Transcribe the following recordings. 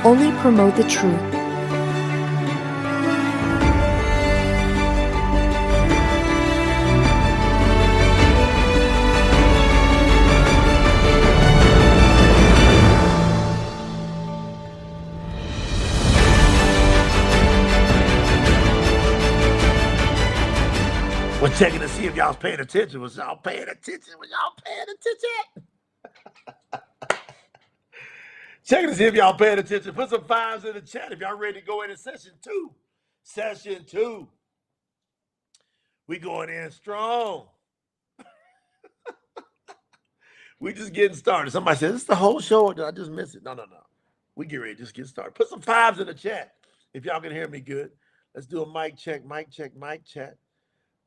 only promote the truth. We're checking to see if y'all was paying attention. Was y'all paying attention? Was y'all paying attention? Checking to see if y'all paying attention. Put some fives in the chat if y'all ready to go into session 2. Session 2. We going in strong. We just getting started. Somebody said, "This is the whole show, or did I just miss it?" No. We get ready to just get started. Put some fives in the chat if y'all can hear me good. Let's do a mic check, mic check, mic check.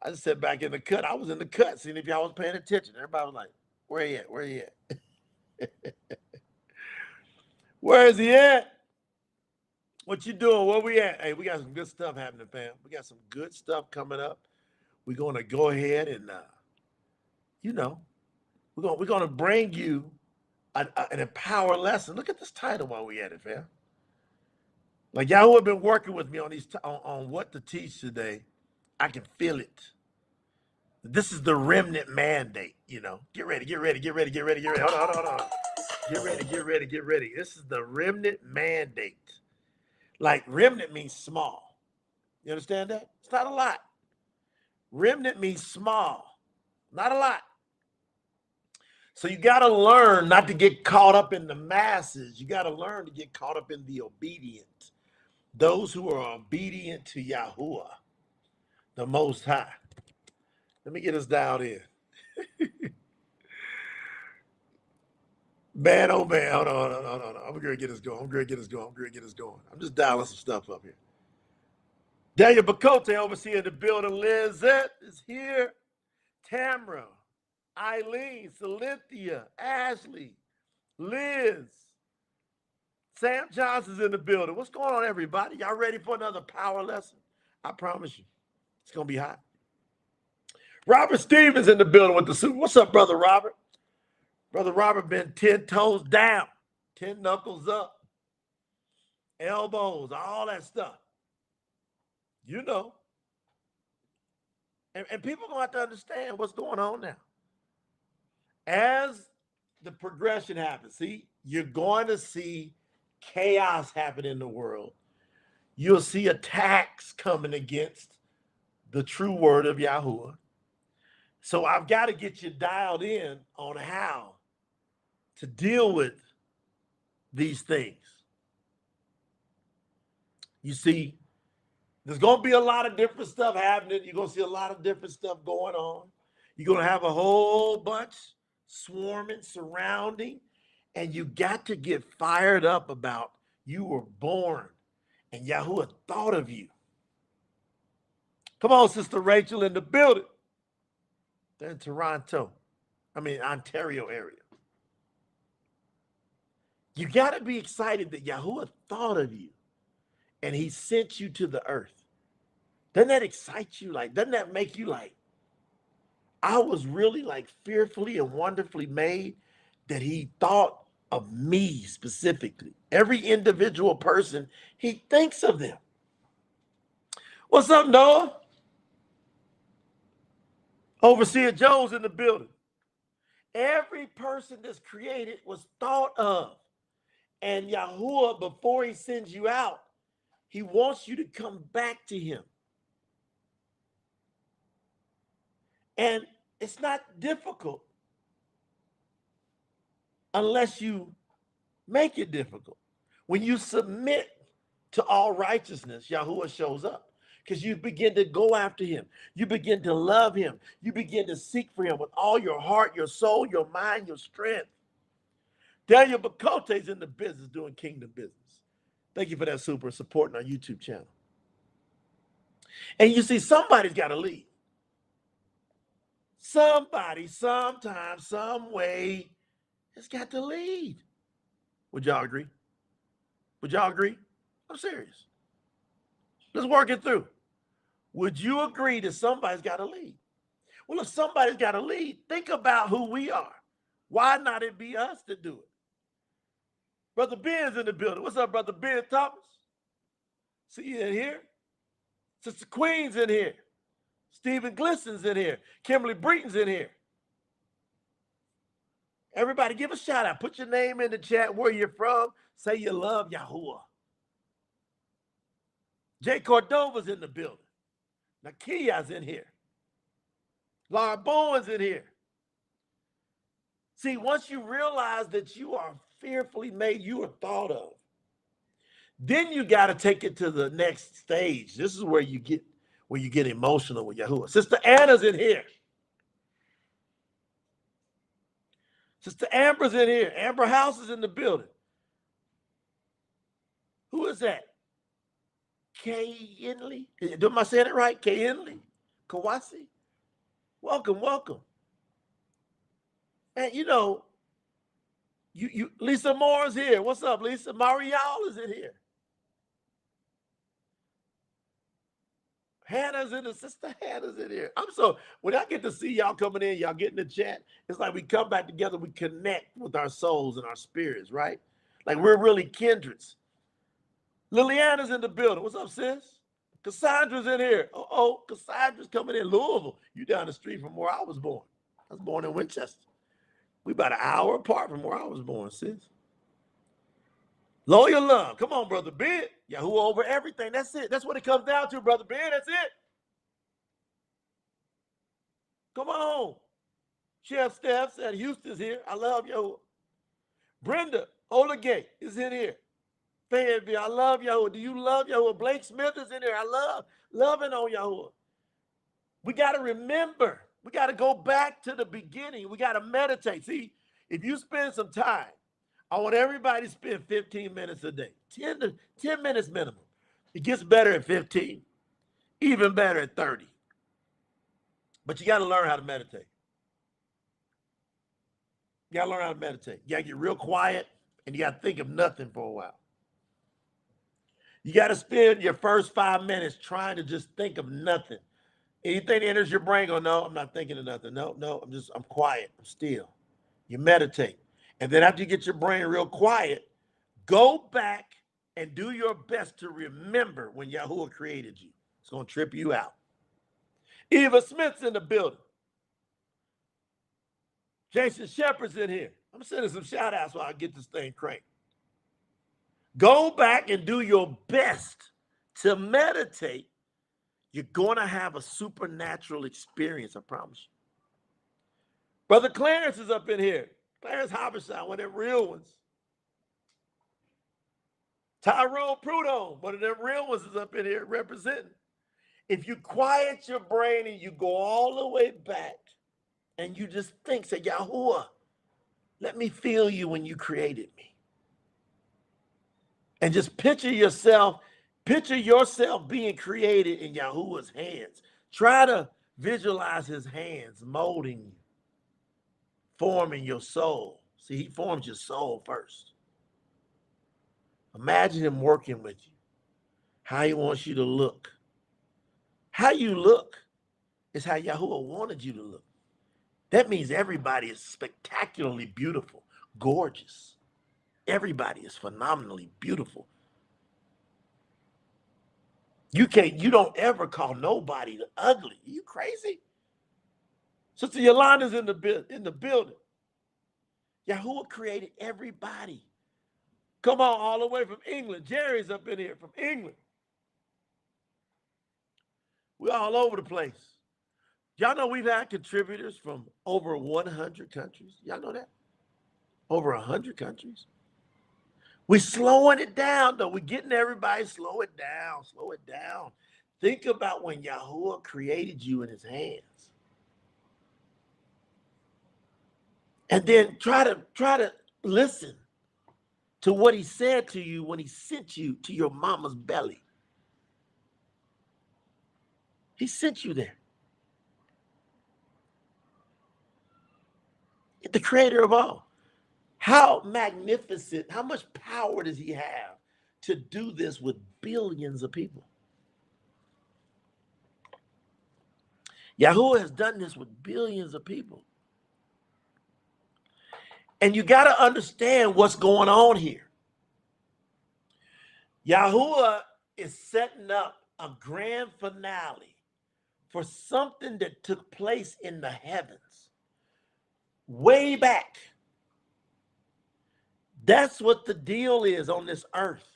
I just sat back in the cut. I was in the cut, seeing if y'all was paying attention. Everybody was like, "Where he at? Where he at?" Where is he at? What you doing? Where we at? Hey, we got some good stuff happening, fam. We got some good stuff coming up. We're going to go ahead and, we're going to bring you an empower lesson. Look at this title while we at it, fam. Like y'all who have been working with me on these on what to teach today, I can feel it. This is the remnant mandate, Get ready. Hold on. Get ready. This is the remnant mandate. Like remnant means small. You understand that? It's not a lot. Remnant means small, not a lot. So you got to learn not to get caught up in the masses. You got to learn to get caught up in the obedient. Those who are obedient to Yahuwah, the Most High. Let me get us dialed in. Man, oh man, hold on. I'm going to get us going. I'm just dialing some stuff up here. Daniel Bacote overseeing the building. Lizette is here. Tamra, Eileen, Cynthia, Ashley, Liz. Sam Johnson's in the building. What's going on, everybody? Y'all ready for another power lesson? I promise you, it's going to be hot. Robert Stevens in the building with the suit. What's up, Brother Robert? Brother Robert been 10 toes down, 10 knuckles up, elbows, all that stuff. And people are going to have to understand what's going on now. As the progression happens, see, you're going to see chaos happen in the world. You'll see attacks coming against the true word of Yahuwah. So I've got to get you dialed in on how to deal with these things. You see, there's going to be a lot of different stuff happening. You're going to see a lot of different stuff going on. You're going to have a whole bunch swarming, surrounding, and you got to get fired up about you were born and Yahuwah thought of you. Come on, Sister Rachel in the building. They're in Ontario area. You got to be excited that Yahuwah thought of you and he sent you to the earth. Doesn't that excite you? Doesn't that make you I was really fearfully and wonderfully made that he thought of me specifically. Every individual person, he thinks of them. What's up, Noah? Overseer Joe's in the building. Every person that's created was thought of. And Yahuwah, before he sends you out, he wants you to come back to him. And it's not difficult unless you make it difficult. When you submit to all righteousness, Yahuwah shows up because you begin to go after him. You begin to love him. You begin to seek for him with all your heart, your soul, your mind, your strength. Daniel Bacote's in the business doing kingdom business. Thank you for that, super, supporting our YouTube channel. And you see, somebody's got to lead. Somebody, sometime, some way, has got to lead. Would y'all agree? I'm serious. Let's work it through. Would you agree that somebody's got to lead? Well, if somebody's got to lead, think about who we are. Why not it be us to do it? Brother Ben's in the building. What's up, Brother Ben Thomas? See you in here. Sister Queen's in here. Stephen Gliston's in here. Kimberly Breeton's in here. Everybody give a shout out. Put your name in the chat, where you're from. Say you love Yahuwah. Jay Cordova's in the building. Nakia's in here. Laura Bowen's in here. See, once you realize that you are fearfully made, you are thought of, then you got to take it to the next stage. This is where you get emotional with Yahuwah. Sister Anna's in here. Sister Amber's in here. Amber House is in the building. Who is that? Kay Inley? Am I saying it right? Kay Inley? Kawasi? Welcome, welcome. And you know, Lisa Moore's here. What's up, Lisa? Marielle is in here. Hannah's in the Sister Hannah's in here. When I get to see y'all coming in, y'all get in the chat, it's like we come back together, we connect with our souls and our spirits, right? Like we're really kindreds. Liliana's in the building. What's up, sis? Cassandra's in here. Cassandra's coming in. Louisville. You down the street from where I was born. I was born in Winchester. We about an hour apart from where I was born, sis. Loyal love. Come on, Brother Ben. Yahuwah over everything. That's it. That's what it comes down to, Brother Ben. That's it. Come on. Chef Steph said Houston's here. I love Yahuwah. Brenda Olegate is in here. Fayetteville, I love Yahuwah. Do you love Yahuwah? Blake Smith is in here. I loving on Yahuwah. We got to remember. We got to go back to the beginning. We got to meditate. See, if you spend some time, I want everybody to spend 15 minutes a day, 10 minutes minimum. It gets better at 15, even better at 30. But you got to learn how to meditate. You got to learn how to meditate. You got to get real quiet, and you got to think of nothing for a while. You got to spend your first 5 minutes trying to just think of nothing. Anything that enters your brain, go, no, I'm not thinking of nothing. No, I'm quiet. I'm still. You meditate. And then after you get your brain real quiet, go back and do your best to remember when Yahuwah created you. It's going to trip you out. Eva Smith's in the building. Jason Shepard's in here. I'm sending some shout outs while I get this thing cranked. Go back and do your best to meditate. You're going to have a supernatural experience, I promise you. Brother Clarence is up in here. Clarence Habershon, one of them real ones. Tyrone Prudhomme, one of them real ones, is up in here representing. If you quiet your brain and you go all the way back and you just think, say, Yahuwah, let me feel you when you created me. And just picture yourself being created in Yahuwah's hands. Try to visualize his hands molding you, forming your soul. See, he forms your soul first. Imagine him working with you, how he wants you to look. How you look is how Yahuwah wanted you to look. That means everybody is spectacularly beautiful, gorgeous. Everybody is phenomenally beautiful. You don't ever call nobody ugly. Are you crazy? Sister Yolanda's in the building. Yahuwah created everybody. Come on, all the way from England. Jerry's up in here from England. We're all over the place. Y'all know we've had contributors from over 100 countries. Y'all know that? Over 100 countries. We're slowing it down, though. We're getting everybody, slow it down, slow it down. Think about when Yahuwah created you in his hands. And then try to listen to what he said to you when he sent you to your mama's belly. He sent you there. The creator of all. How magnificent, how much power does he have to do this with billions of people? Yahuwah has done this with billions of people. And you got to understand what's going on here. Yahuwah is setting up a grand finale for something that took place in the heavens way back. That's what the deal is on this earth.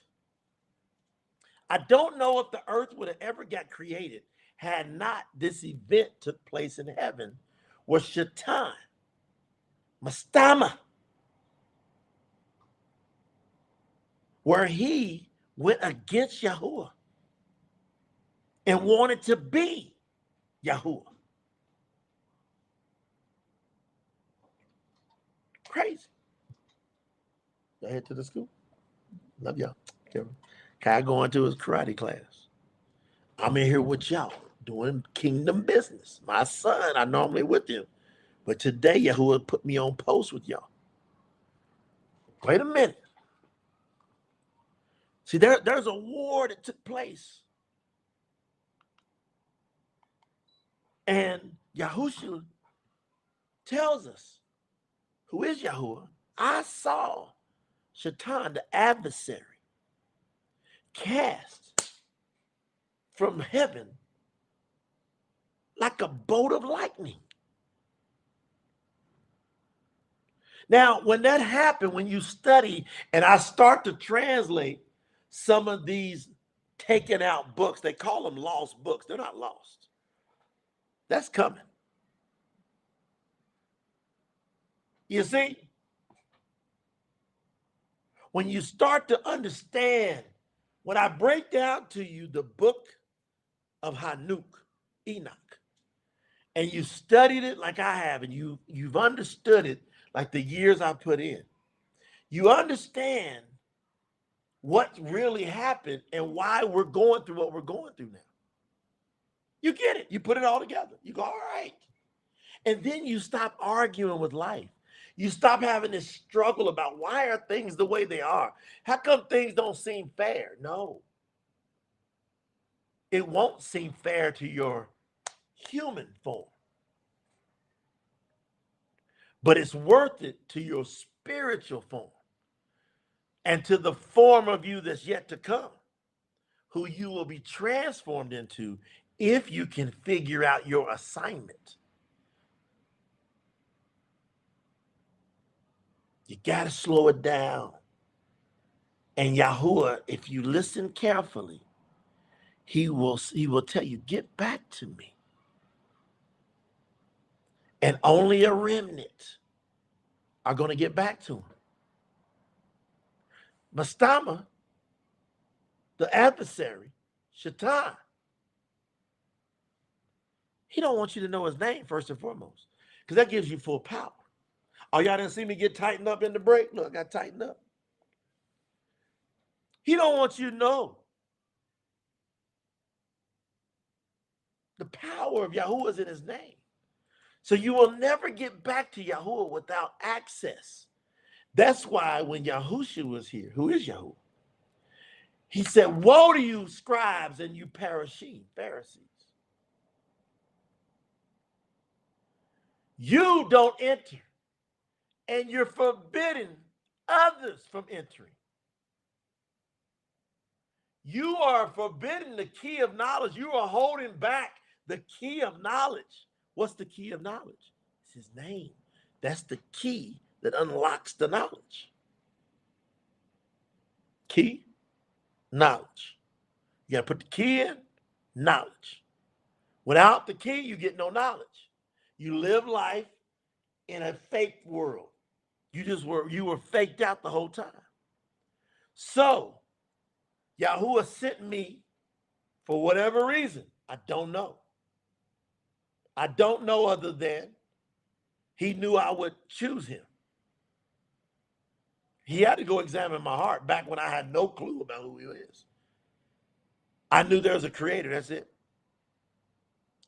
I don't know if the earth would have ever got created had not this event took place in heaven where Shaitan, Mastama, where he went against Yahuwah and wanted to be Yahuwah. Crazy. Y'all head to the school. Love y'all. Kai going to his karate class. I'm in here with y'all doing kingdom business. My son, I normally with him. But today, Yahuwah put me on post with y'all. Wait a minute. See, there's a war that took place. And Yahushua tells us, who is Yahuwah? I saw Shaitan, the adversary, cast from heaven like a bolt of lightning. Now, when that happened, when you study, and I start to translate some of these taken out books, they call them lost books. They're not lost. That's coming. You see, when you start to understand, when I break down to you the book of Hanuk, Enoch, and you studied it like I have, and you've understood it like the years I put in, you understand what really happened and why we're going through what we're going through now. You get it. You put it all together. You go, all right. And then you stop arguing with life. You stop having this struggle about why are things the way they are? How come things don't seem fair? No. It won't seem fair to your human form. But it's worth it to your spiritual form and to the form of you that's yet to come, who you will be transformed into if you can figure out your assignment. You got to slow it down. And Yahuwah, if you listen carefully, he will tell you, get back to me. And only a remnant are going to get back to him. Mastama, the adversary, Shaitan, he don't want you to know his name first and foremost, because that gives you full power. Oh, y'all didn't see me get tightened up in the break? Look, I got tightened up. He don't want you to know the power of Yahuwah is in his name. So you will never get back to Yahuwah without access. That's why when Yahushua was here, who is Yahuwah? He said, woe to you scribes and you Pharisees. You don't enter, and you're forbidding others from entering. You are forbidding the key of knowledge. You are holding back the key of knowledge. What's the key of knowledge? It's his name. That's the key that unlocks the knowledge. Key, knowledge. You got to put the key in, knowledge. Without the key, you get no knowledge. You live life in a fake world. You were faked out the whole time. So, Yahuwah sent me for whatever reason. I don't know. I don't know other than he knew I would choose him. He had to go examine my heart back when I had no clue about who he is. I knew there was a creator, that's it.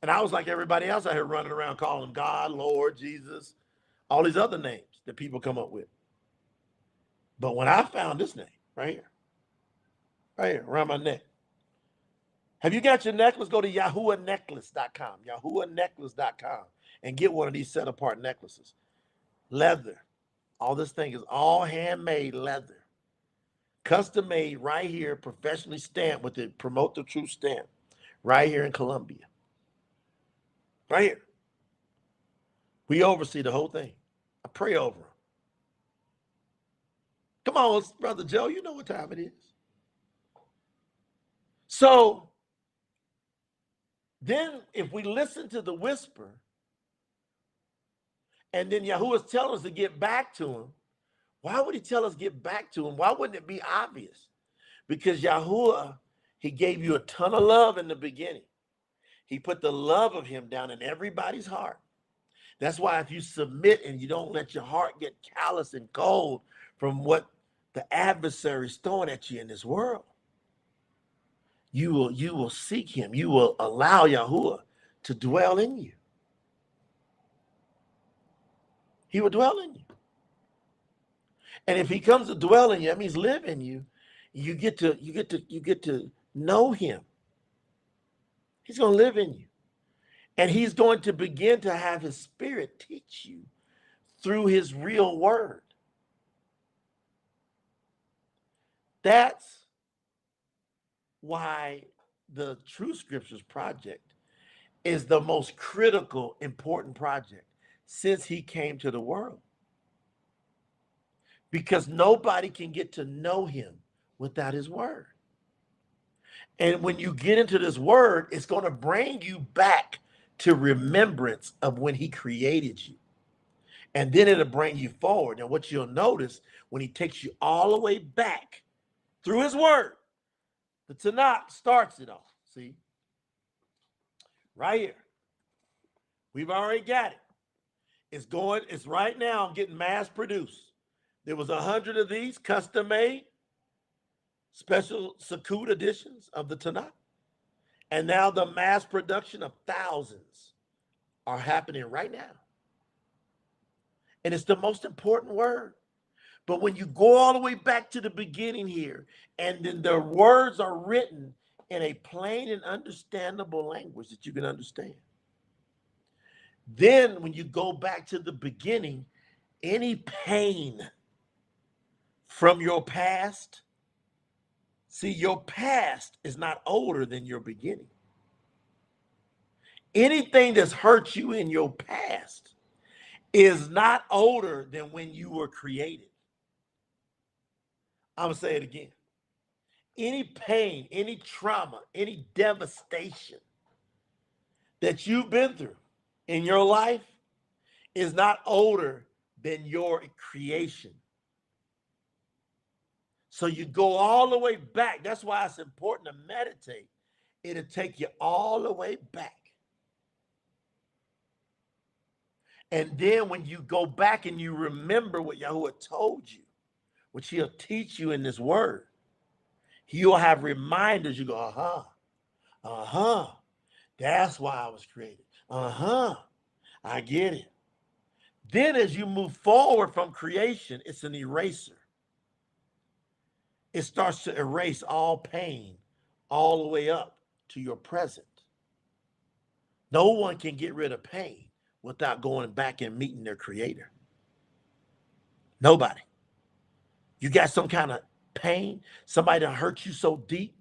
And I was like everybody else out here running around calling him God, Lord, Jesus, all these other names that people come up with. But when I found this name right here, around my neck. Have you got your necklace? Go to YAHUAHnecklace.com, YAHUAHnecklace.com, and get one of these set apart necklaces. Leather. All this thing is all handmade leather. Custom made right here, professionally stamped with the Promote the Truth stamp, right here in Columbia. Right here. We oversee the whole thing. I pray over them. Come on, Brother Joe, you know what time it is. So then if we listen to the whisper, and then Yahuwah's telling us to get back to him, why would he tell us get back to him? Why wouldn't it be obvious? Because Yahuwah, he gave you a ton of love in the beginning. He put the love of him down in everybody's heart. That's why if you submit and you don't let your heart get callous and cold from what the adversary is throwing at you in this world, you will seek him. You will allow Yahuwah to dwell in you. He will dwell in you. And if he comes to dwell in you, that means live in you. You get to know him. He's going to live in you. And he's going to begin to have his spirit teach you through his real word. That's why the True Scriptures Project is the most critical, important project since he came to the world. Because nobody can get to know him without his word. And when you get into this word, it's going to bring you back to remembrance of when he created you. And then it'll bring you forward. And what you'll notice when he takes you all the way back through his word, the Tanakh starts it all. See? Right here. We've already got it. It's right now getting mass produced. There was 100 of these custom made, special Sukkot editions of the Tanakh. And now the mass production of thousands are happening right now. And it's the most important word. But when you go all the way back to the beginning here, and then the words are written in a plain and understandable language that you can understand. Then when you go back to the beginning, any pain from your past, see, your past is not older than your beginning. Anything that's hurt you in your past is not older than when you were created. I'm going to say it again. Any pain, any trauma, any devastation that you've been through in your life is not older than your creation. So you go all the way back. That's why it's important to meditate. It'll take you all the way back. And then when you go back and you remember what Yahuwah told you, which he'll teach you in this word, you'll have reminders. You go, that's why I was created. I get it. Then as you move forward from creation, it's an eraser. It starts to erase all pain all the way up to your present. No one can get rid of pain without going back and meeting their creator. Nobody. You got some kind of pain, somebody done hurt you so deep,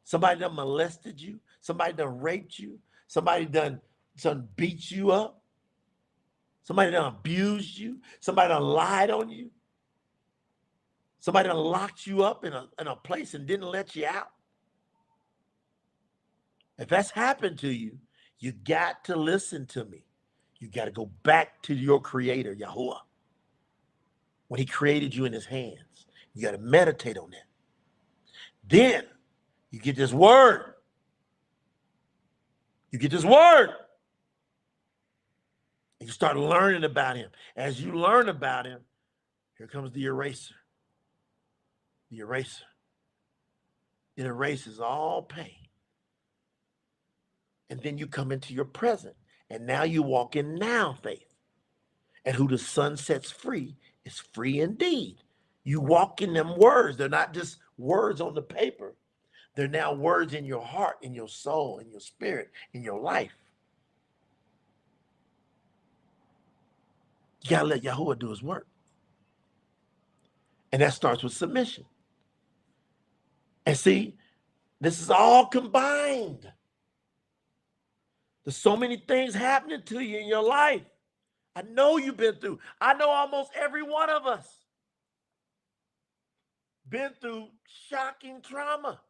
somebody done molested you, somebody done raped you, somebody done beat you up, somebody done abused you, somebody done lied on you, somebody done locked you up in a place and didn't let you out. If that's happened to you, you got to listen to me. You got to go back to your creator, Yahuwah. When he created you in his hands, you got to meditate on that. Then you get this word. You get this word. And you start learning about him. As you learn about him, here comes the eraser. The eraser. It erases all pain. And then you come into your present. And now you walk in now faith. And who the Son sets free is free indeed. You walk in them words. They're not just words on the paper. They're now words in your heart, in your soul, in your spirit, in your life. You got to let Yahuwah do his work. And that starts with submission. And see, this is all combined. There's so many things happening to you in your life. I know you've been through. I know almost every one of us been through shocking trauma.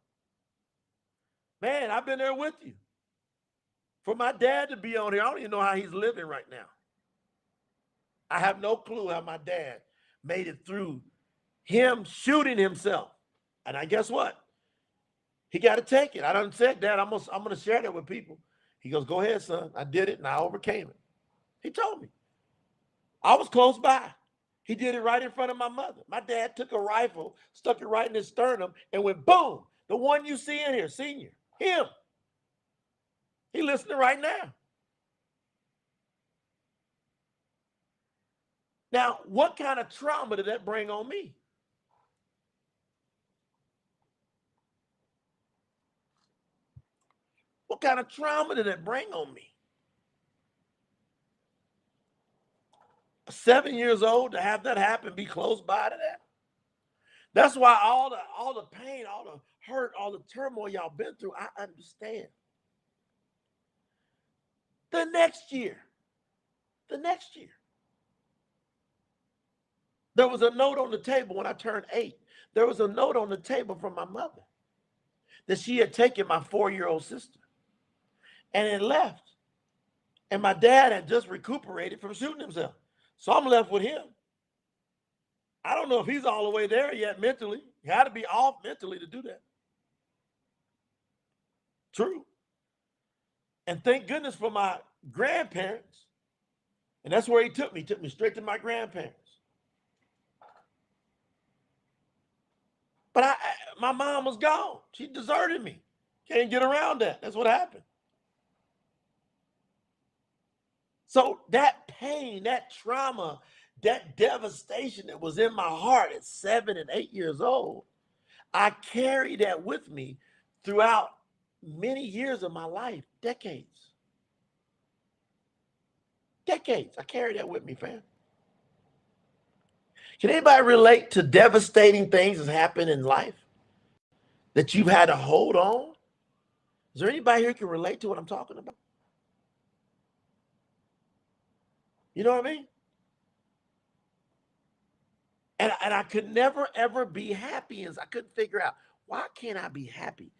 Man, I've been there with you. For my dad to be on here, I don't even know how he's living right now. I have no clue how my dad made it through him shooting himself. And I guess what? He got to take it. I done said, Dad, I'm gonna share that with people. He goes, go ahead, son. I did it and I overcame it. He told me. I was close by. He did it right in front of my mother. My dad took a rifle, stuck it right in his sternum, and went boom. The one you see in here, senior, him. He listening right now. Now, what kind of trauma did that bring on me? What kind of trauma did it bring on me? 7 years old to have that happen, be close by to that. That's why all the pain, all the hurt, all the turmoil y'all been through, I understand. The next year, there was a note on the table when I turned 8. There was a note on the table from my mother that she had taken my 4-year-old sister and it left. And my dad had just recuperated from shooting himself. So I'm left with him. I don't know if he's all the way there yet mentally. He had to be off mentally to do that. True. And thank goodness for my grandparents. And that's where he took me. He took me straight to my grandparents. But my mom was gone. She deserted me. Can't get around that. That's what happened. So that pain, that trauma, that devastation that was in my heart at 7 and 8 years old, I carried that with me throughout many years of my life, decades. Decades. I carried that with me, fam. Can anybody relate to devastating things that's happened in life that you've had to hold on? Is there anybody here who can relate to what I'm talking about? You know what I mean? And I could never, ever be happy. I couldn't figure out, why can't I be happy?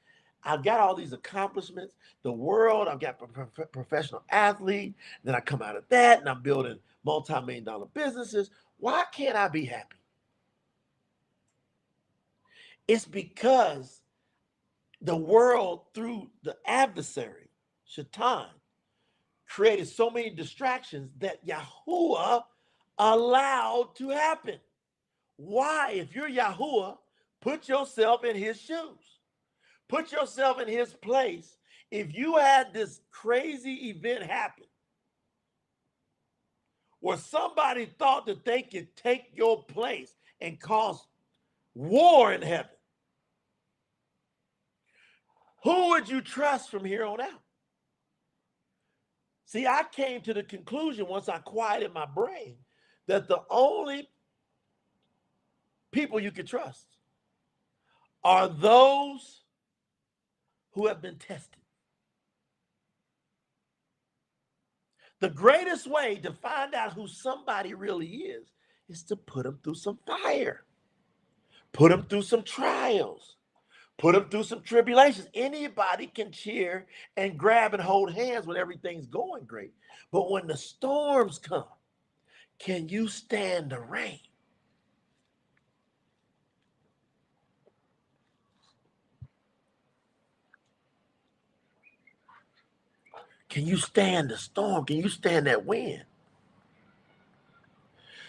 I've got all these accomplishments, the world, I've got a professional athlete, then I come out of that and I'm building multi-million-dollar businesses. Why can't I be happy? It's because the world, through the adversary, Shaitan, created so many distractions that YAHUAH allowed to happen. Why, if you're YAHUAH, put yourself in his shoes. Put yourself in his place. If you had this crazy event happen where somebody thought that they could take your place and cause war in heaven, who would you trust from here on out? See, I came to the conclusion once I quieted my brain that the only people you can trust are those who have been tested. The greatest way to find out who somebody really is to put them through some fire, put them through some trials, put them through some tribulations. Anybody can cheer and grab and hold hands when everything's going great. But when the storms come, can you stand the rain? Can you stand the storm? Can you stand that wind?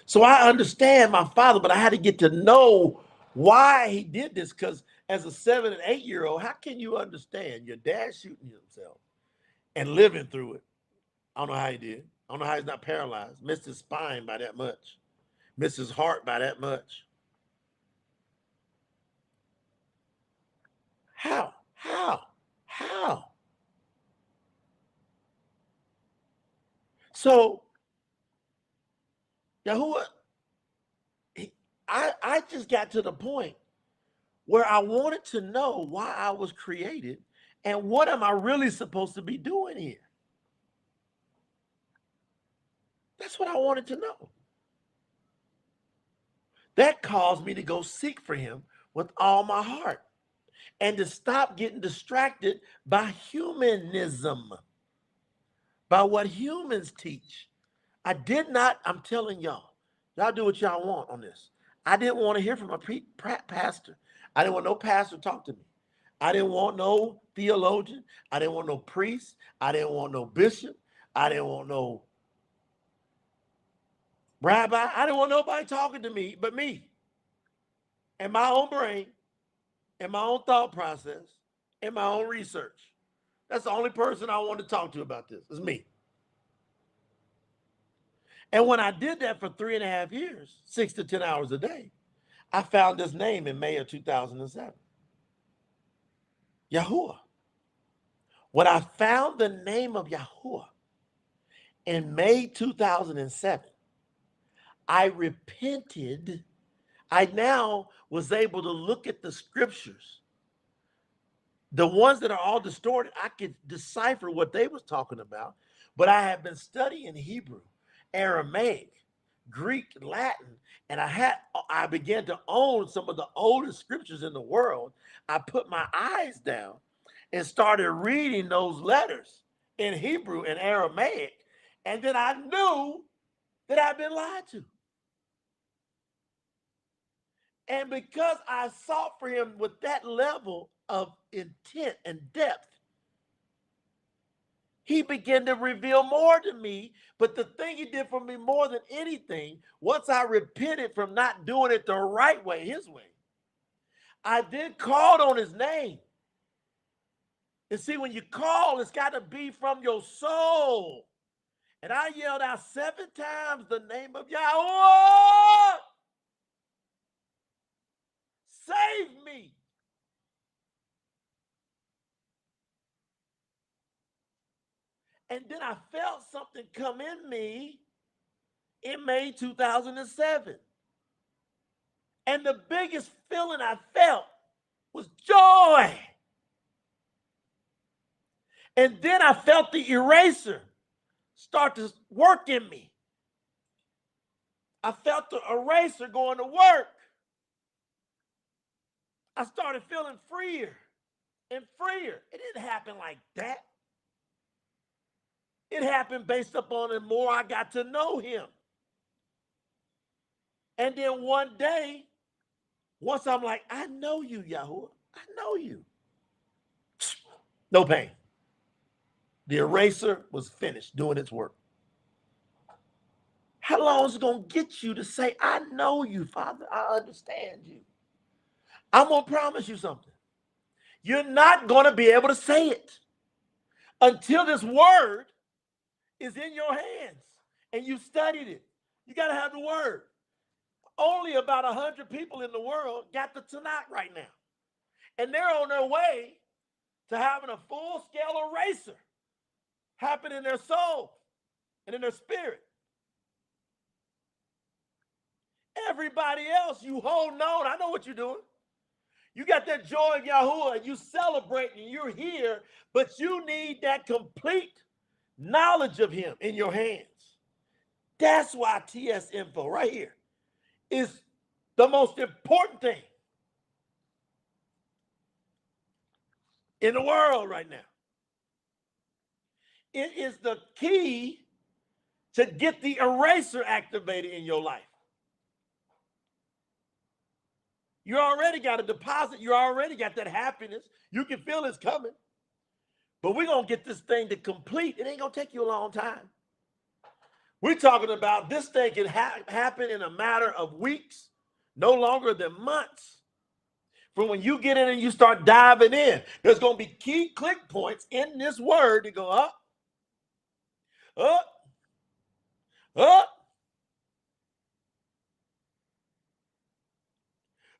So I understand my father, but I had to get to know why he did this. Because as a 7 and 8-year-old, how can you understand your dad shooting himself and living through it? I don't know how he did. I don't know how he's not paralyzed. Missed his spine by that much. Missed his heart by that much. How? So, Yahuwah, I just got to the point where I wanted to know why I was created and what am I really supposed to be doing here. That's what I wanted to know. That caused me to go seek for him with all my heart and to stop getting distracted by humanism, by what humans teach. I did not, I'm telling y'all do what y'all want on this. I didn't want to hear from a pastor. I didn't want no pastor to talk to me. I didn't want no theologian. I didn't want no priest. I didn't want no bishop. I didn't want no rabbi. I didn't want nobody talking to me but me and my own brain and my own thought process and my own research. That's the only person I want to talk to about this is me. And when I did that for 3.5 years, 6 to 10 hours a day, I found this name in May of 2007. YAHUAH. When I found the name of YAHUAH in May 2007, I repented. I now was able to look at the scriptures. The ones that are all distorted, I could decipher what they was talking about, but I have been studying Hebrew, Aramaic, Greek, Latin, and I began to own some of the oldest scriptures in the world. I put my eyes down and started reading those letters in Hebrew and Aramaic, and then I knew that I'd been lied to. And because I sought for him with that level of intent and depth, he began to reveal more to me. But the thing he did for me more than anything, once I repented from not doing it the right way, his way, I then called on his name. And see, when you call, it's got to be from your soul. And I yelled out 7 times the name of YAHUAH. Save me. And then I felt something come in me in May 2007. And the biggest feeling I felt was joy. And then I felt the eraser start to work in me. I felt the eraser going to work. I started feeling freer and freer. It didn't happen like that. It happened based upon the more I got to know him. And then one day, once I'm like, I know you, YAHUAH. I know you. No pain. The eraser was finished doing its work. How long is it going to get you to say, I know you, Father? I understand you. I'm going to promise you something. You're not going to be able to say it until this word is in your hands and you studied it. You got to have the word. Only about 100 people in the world got the Tanakh right now. And they're on their way to having a full-scale eraser happen in their soul and in their spirit. Everybody else, you holding on. I know what you're doing. You got that joy of YAHUAH, you celebrating, you're here, but you need that complete knowledge of him in your hands. That's why TS Info right here is the most important thing in the world right now. It is the key to get the eraser activated in your life. You already got a deposit. You already got that happiness. You can feel it's coming. But we're going to get this thing to complete. It ain't going to take you a long time. We're talking about this thing can happen in a matter of weeks, no longer than months. From when you get in and you start diving in, there's going to be key click points in this word to go up, up, up,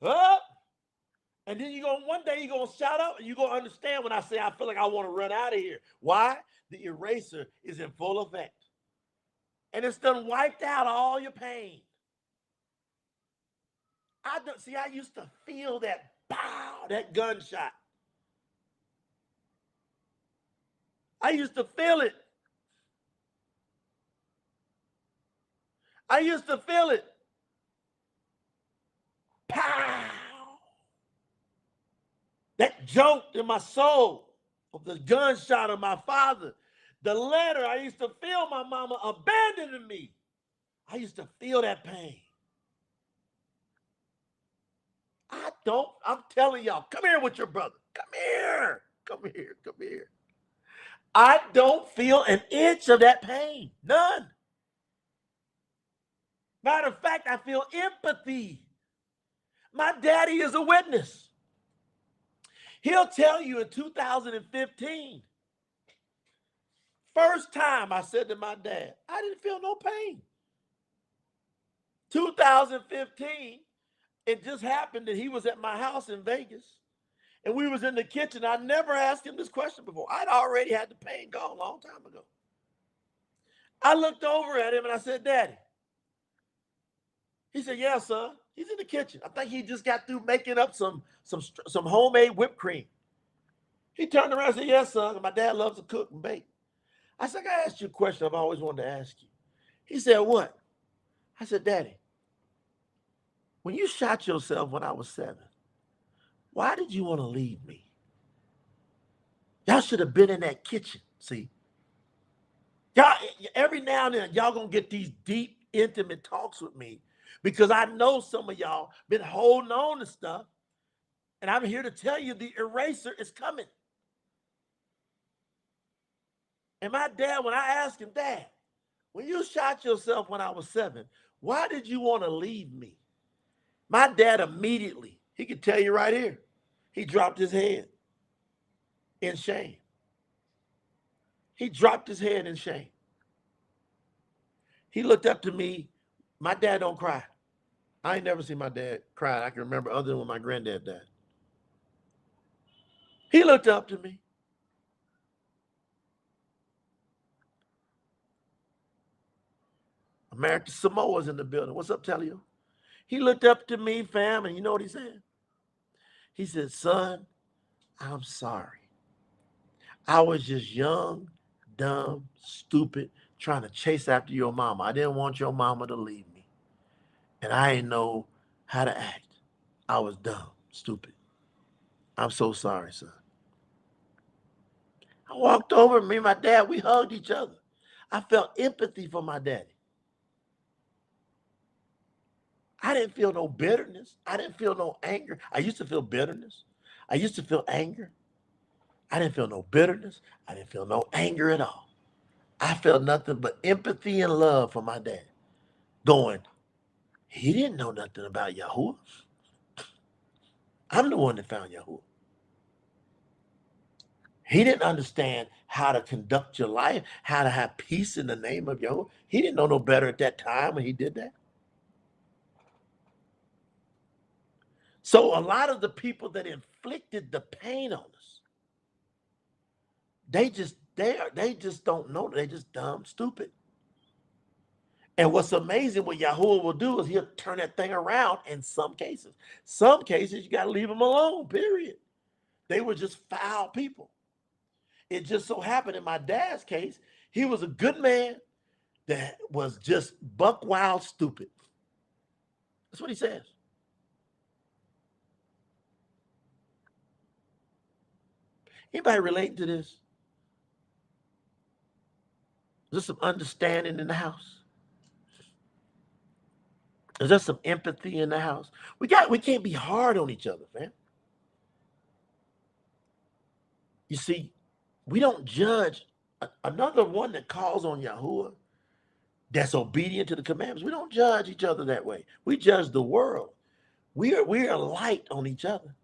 up. And then one day you're going to shout out and you're going to understand when I say, I feel like I want to run out of here. Why? The eraser is in full effect. And it's done wiped out all your pain. I used to feel that Pow, that gunshot. I used to feel it. I used to feel it. Pow. That jolt in my soul of the gunshot of my father. The letter, I used to feel my mama abandoning me. I used to feel that pain. I'm telling y'all, come here with your brother. Come here. Come here. Come here. I don't feel an inch of that pain. None. Matter of fact, I feel empathy. My daddy is a witness. He'll tell you in 2015, first time I said to my dad, I didn't feel no pain. 2015, it just happened that he was at my house in Vegas and we was in the kitchen. I never asked him this question before. I'd already had the pain gone a long time ago. I looked over at him and I said, Daddy. He said, yeah, son. He's in the kitchen. I think he just got through making up some homemade whipped cream. He turned around and said, yes, son. My dad loves to cook and bake. I said, I got to ask you a question I've always wanted to ask you. He said, what? I said, Daddy, when you shot yourself when I was 7, why did you want to leave me? Y'all should have been in that kitchen, see? Y'all, every now and then, y'all going to get these deep, intimate talks with me because I know some of y'all been holding on to stuff, and I'm here to tell you the eraser is coming. And my dad, when I asked him, Dad, when you shot yourself when I was 7, why did you want to leave me? My dad immediately, he could tell you right here, he dropped his head in shame. He dropped his head in shame. He looked up to me. My dad don't cry. I ain't never seen my dad cry. I can remember other than when my granddad died. He looked up to me. American Samoa's in the building. What's up, Telio? He looked up to me, fam, and you know what he said? He said, son, I'm sorry. I was just young, dumb, stupid, trying to chase after your mama. I didn't want your mama to leave me. And I didn't know how to act. I was dumb, stupid. I'm so sorry, son. I walked over, me and my dad, we hugged each other. I felt empathy for my daddy. I didn't feel no bitterness. I didn't feel no anger. I used to feel bitterness. I used to feel anger. I didn't feel no bitterness. I didn't feel no anger at all. I felt nothing but empathy and love for my dad. Going, he didn't know nothing about Yahuwah. I'm the one that found Yahuwah. He didn't understand how to conduct your life, how to have peace in the name of Yahuwah. He didn't know no better at that time when he did that. So a lot of the people that inflicted the pain on us, they just don't know. They just dumb, stupid. And what's amazing, what Yahuwah will do is he'll turn that thing around in some cases. Some cases, you got to leave them alone, period. They were just foul people. It just so happened in my dad's case, he was a good man that was just buck wild stupid. That's what he says. Anybody relating to this? Is there some understanding in the house? Is there some empathy in the house? We can't be hard on each other, man. You see, we don't judge. Another one that calls on Yahuwah, that's obedient to the commandments. We don't judge each other that way. We judge the world. We are light on each other.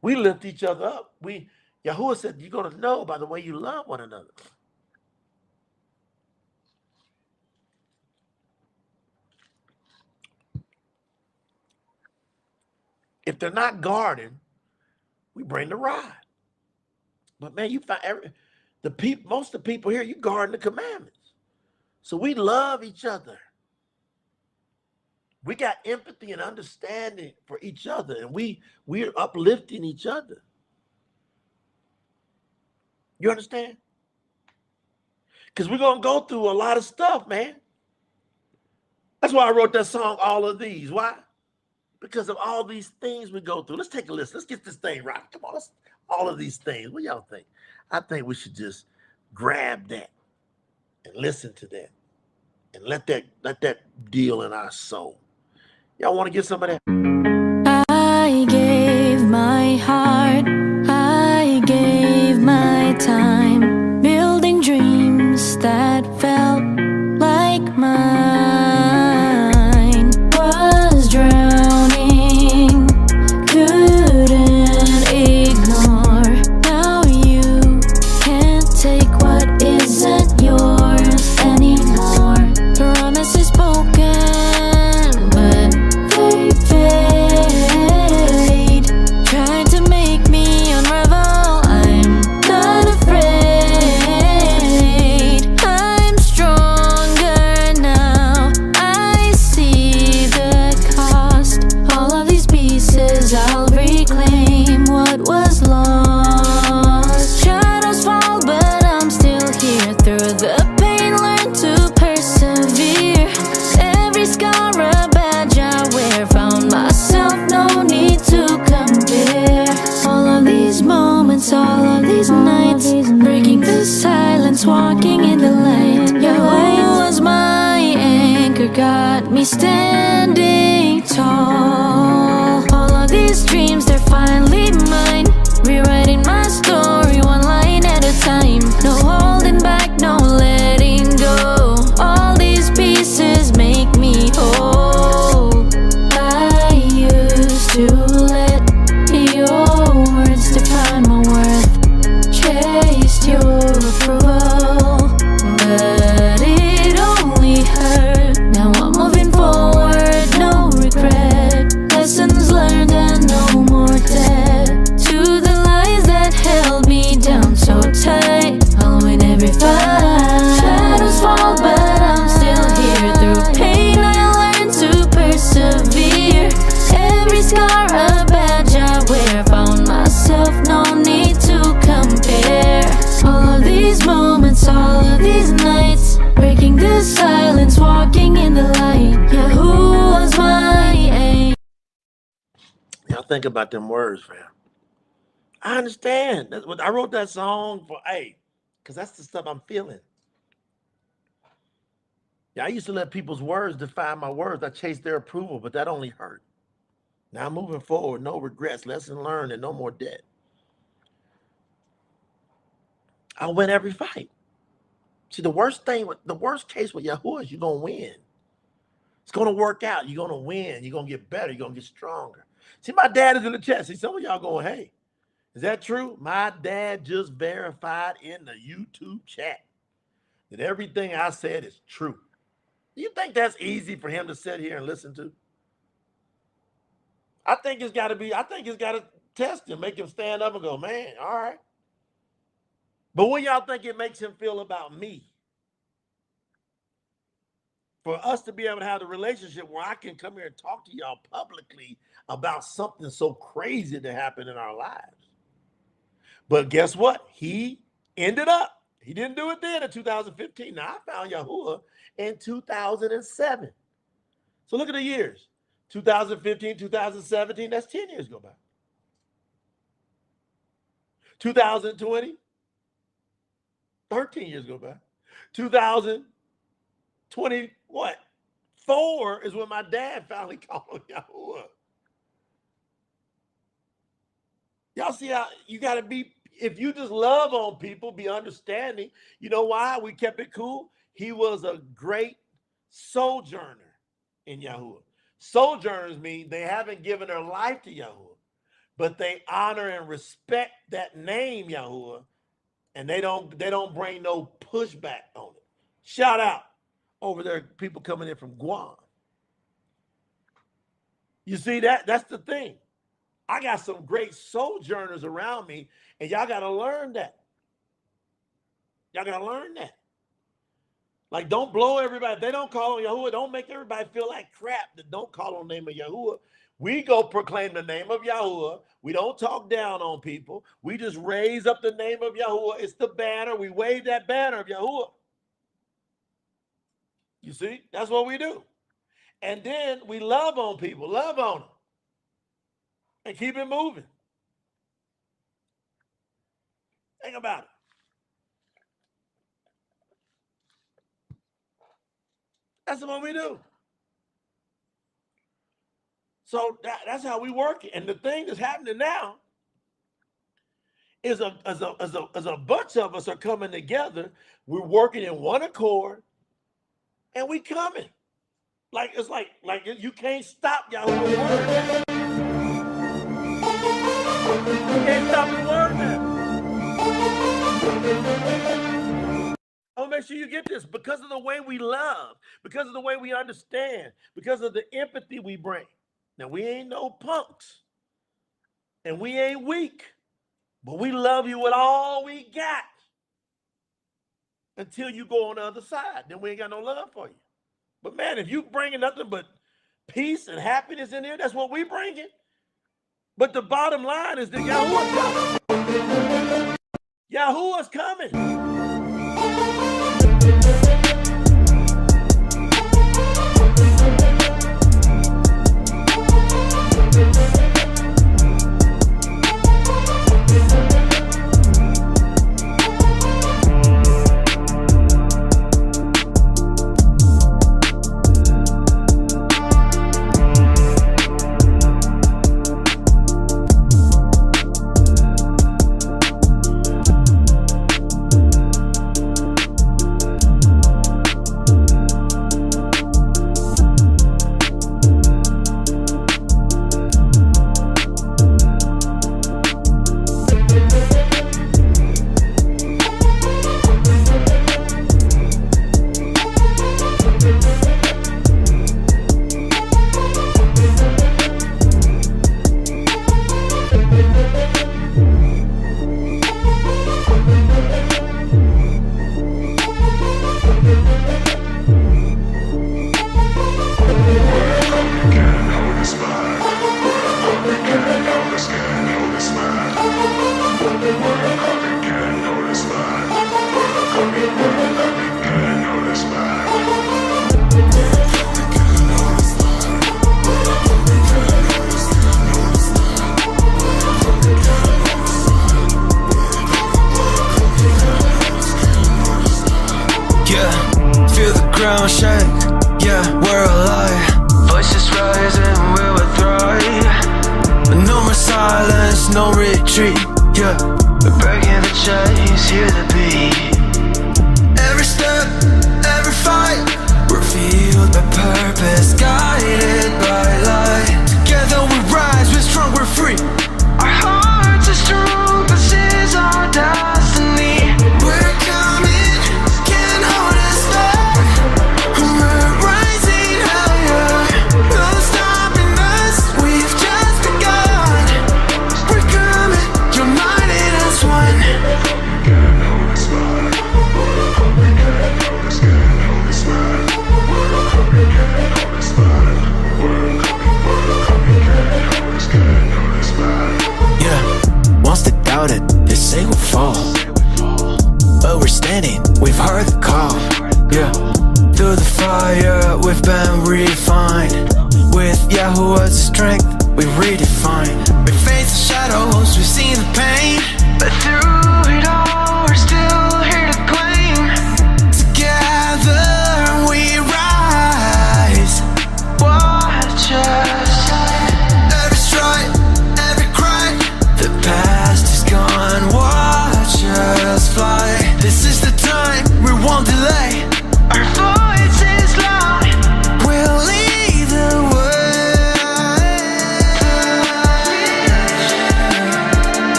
We lift each other up. Yahuwah said, you're going to know by the way you love one another. If they're not guarding, we bring the rod. But man, you find most of the people here, you guarding the commandments. So we love each other. We got empathy and understanding for each other, and we're uplifting each other. You understand? Because we're gonna go through a lot of stuff, man. That's why I wrote that song, All of These. Why? Because of all these things we go through. Let's take a listen. Let's get this thing right. Come on, all of these things. What y'all think? I think we should just grab that and listen to that and let that deal in our soul. Y'all want to get some of that? I gave my heart, I gave my time, building dreams that felt like mine. Was drowning, couldn't ignore. Now you can't take what isn't yours anymore. Promises spoken, but they fade. Trying to make me unravel. I'm not afraid. I'm stronger now. I see the cost. All of these pieces I'll reclaim what was lost. Shadows fall, but I'm still here. Through the pain, learn to persevere. Every scar a badge I wear. Found myself, no need to compare. All of these moments, all of these nights, breaking the silence, walking in the light. YAHUAH was my anchor, got me standing tall. All of these dreams, they're finally mine. Rewriting my story, one line at a time. No holding back, no letting go. All these pieces make me whole. I used to let your words define my worth, chased your approval, but it only hurt. Now I'm moving forward, no regret. Lessons learned and no more debt to the lies that held me down so tight. I'll win every fight. Shadows fall, but I'm still here. Through pain, I learned to persevere. Every scar a badge I wear. Found myself, no need to compare. All of these moments, all of these nights, breaking the silence, walking in the light. YAHUAH was my aim. Y'all think about them words, fam. I understand. That's what I wrote that song for. Hey, because that's the stuff I'm feeling. Yeah, I used to let people's words define my words. I chased their approval, but that only hurt. Now moving forward, no regrets, lesson learned, and no more debt. I'll win every fight. See, the worst case with YAHUAH is you're gonna win. It's gonna work out. You're gonna win. You're gonna get better. You're gonna get stronger. See, my dad is in the chat. See, some of y'all going, hey, is that true? My dad just verified in the YouTube chat that everything I said is true. Do you think that's easy for him to sit here and listen to? I think it's got to test him, make him stand up and go, man, all right. But what y'all think it makes him feel about me? For us to be able to have the relationship where I can come here and talk to y'all publicly about something so crazy that happened in our lives. But guess what? He ended up, he didn't do it then in 2015. Now, I found YAHUAH in 2007. So look at the years. 2015, 2017, that's 10 years go by. 2020, 13 years go by. 2020, what? 4 is when my dad finally called YAHUAH. Y'all see how you got to be, if you just love on people, be understanding. You know why we kept it cool? He was a great sojourner in YAHUAH. Sojourners mean they haven't given their life to YAHUAH, but they honor and respect that name YAHUAH, and they don't bring no pushback on it. Shout out over there, people coming in from Guam. You see that? That's the thing. I got some great sojourners around me, and y'all got to learn that. Y'all got to learn that. Like, don't blow everybody. If they don't call on Yahuwah, don't make everybody feel like crap that don't call on the name of Yahuwah. We go proclaim the name of Yahuwah. We don't talk down on people. We just raise up the name of Yahuwah. It's the banner. We wave that banner of Yahuwah. You see? That's what we do. And then we love on people, love on them, and keep it moving. Think about it. That's what we do. So that's how we work it. And the thing that's happening now is a bunch of us are coming together. We're working in one accord, and we coming. Like it's like you can't stop Yahuwah's word. You can't stop the word now. I'll make sure you get this because of the way we love, because of the way we understand, because of the empathy we bring. Now, we ain't no punks, and we ain't weak, but we love you with all we got until you go on the other side. Then we ain't got no love for you. But, man, if you bringing nothing but peace and happiness in here, that's what we bringing. But the bottom line is that Yahuwah's coming. Yahuwah's coming.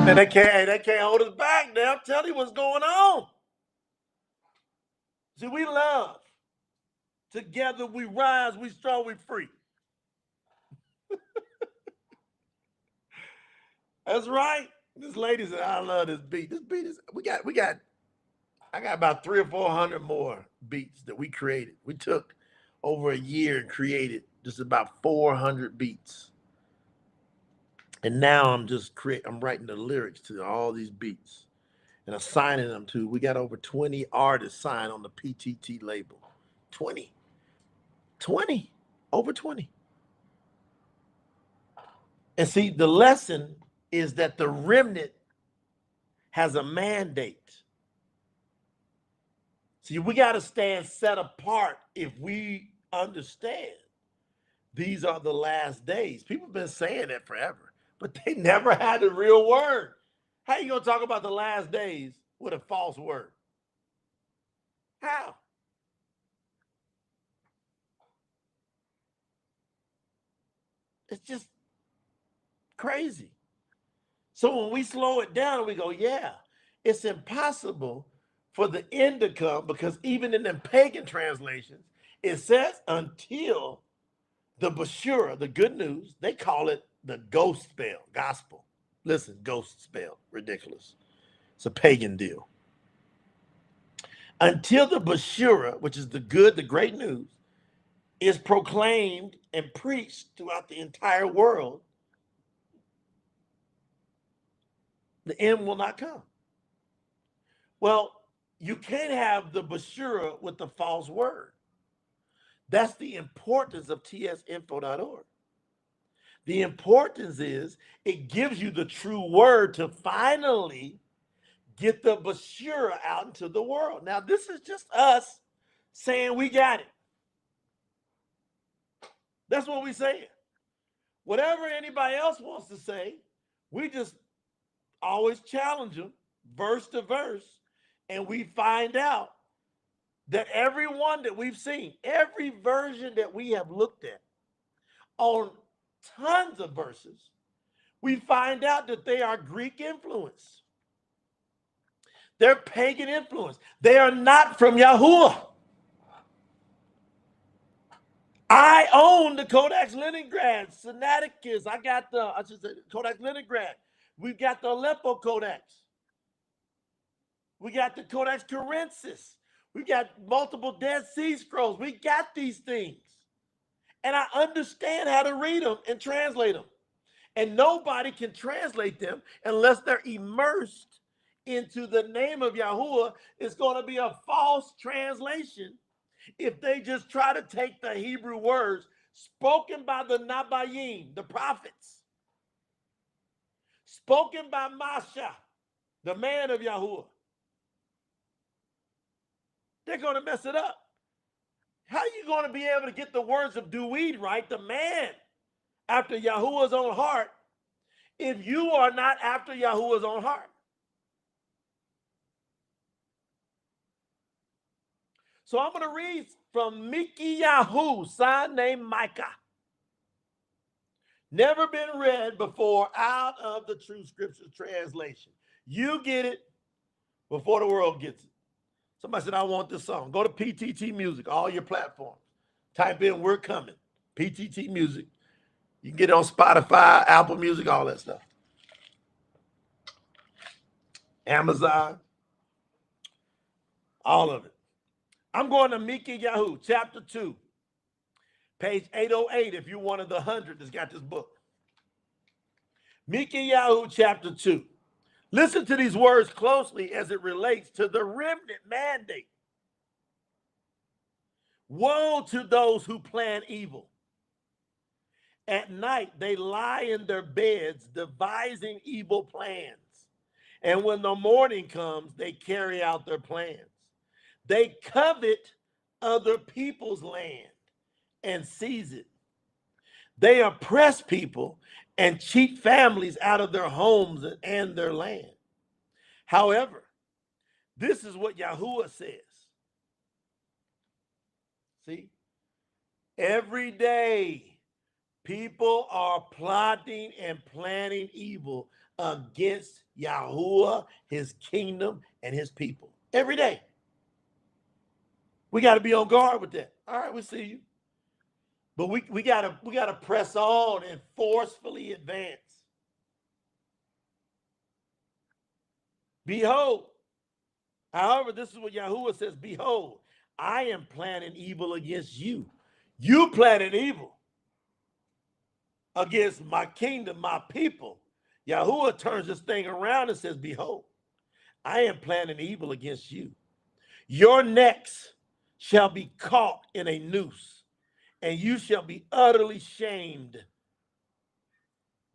And they can't hold us back now. I'm telling you what's going on. See, we love. Together we rise, we strong, we free. That's right. This lady said, I love this beat. This beat is I got about 300 or 400 more beats that we created. We took over a year and created just about 400 beats. And now I'm writing the lyrics to all these beats and assigning them to. We got over 20 artists signed on the PTT label. 20. 20. Over 20. And see, the lesson is that the remnant has a mandate. See, we got to stand set apart if we understand these are the last days. People have been saying that forever, but they never had the real word. How you going to talk about the last days with a false word? How? It's just crazy. So when we slow it down, we go, yeah, it's impossible for the end to come, because even in the pagan translations, it says until the Bashura, the good news, they call it the ghost spell, gospel. Listen, ghost spell, ridiculous. It's a pagan deal. Until the Bashura, which is the good, the great news, is proclaimed and preached throughout the entire world, the end will not come. Well, you can't have the Bashura with the false word. That's the importance of tsinfo.org. The importance is it gives you the true word to finally get the Bashura out into the world. Now, this is just us saying we got it. That's what we're saying. Whatever anybody else wants to say, we just always challenge them verse to verse, and we find out that every one that we've seen, every version that we have looked at on tons of verses, we find out that they are Greek influence. They're pagan influence. They are not from Yahuwah. I own the Codex Leningrad, Sinaiticus. I should say Codex Leningrad. We've got the Aleppo Codex. We got the Codex Corinthus. We got multiple Dead Sea Scrolls. We got these things. And I understand how to read them and translate them. And nobody can translate them unless they're immersed into the name of Yahuwah. It's going to be a false translation if they just try to take the Hebrew words spoken by the Nabayim, the prophets, spoken by Masha, the man of Yahuwah. They're going to mess it up. How are you going to be able to get the words of Duid right, the man after Yahuwah's own heart, if you are not after Yahuwah's own heart? So I'm going to read from Miki Yahu, son named Micah. Never been read before out of the True Scriptures translation. You get it before the world gets it. Somebody said, I want this song. Go to PTT Music, all your platforms. Type in We're Coming, PTT Music. You can get it on Spotify, Apple Music, all that stuff. Amazon, all of it. I'm going to Miki Yahu, chapter 2, page 808, if you're one of the 100 that's got this book. Miki Yahu, chapter 2. Listen to these words closely as it relates to the remnant mandate. Woe to those who plan evil. At night, they lie in their beds, devising evil plans. And when the morning comes, they carry out their plans. They covet other people's land and seize it. They oppress people and cheat families out of their homes and their land. However, this is what Yahuwah says. See, every day people are plotting and planning evil against Yahuwah, his kingdom, and his people. Every day. We got to be on guard with that. All right, we see you. But we gotta press on and forcefully advance. Behold, however, this is what Yahuwah says, behold, I am planning evil against you. You planning evil against my kingdom, my people. Yahuwah turns this thing around and says, behold, I am planning evil against you. Your necks shall be caught in a noose, and you shall be utterly shamed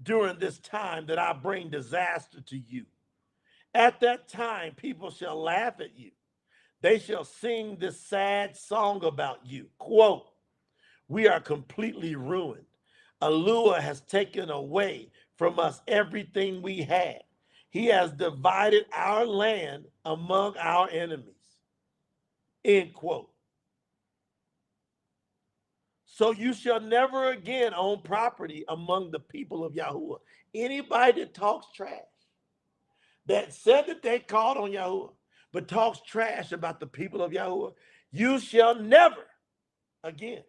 during this time that I bring disaster to you. At that time, people shall laugh at you. They shall sing this sad song about you. Quote, we are completely ruined. Yahuwah has taken away from us everything we had. He has divided our land among our enemies. End quote. So you shall never again own property among the people of Yahuwah. Anybody that talks trash, that said that they called on Yahuwah, but talks trash about the people of Yahuwah, you shall never again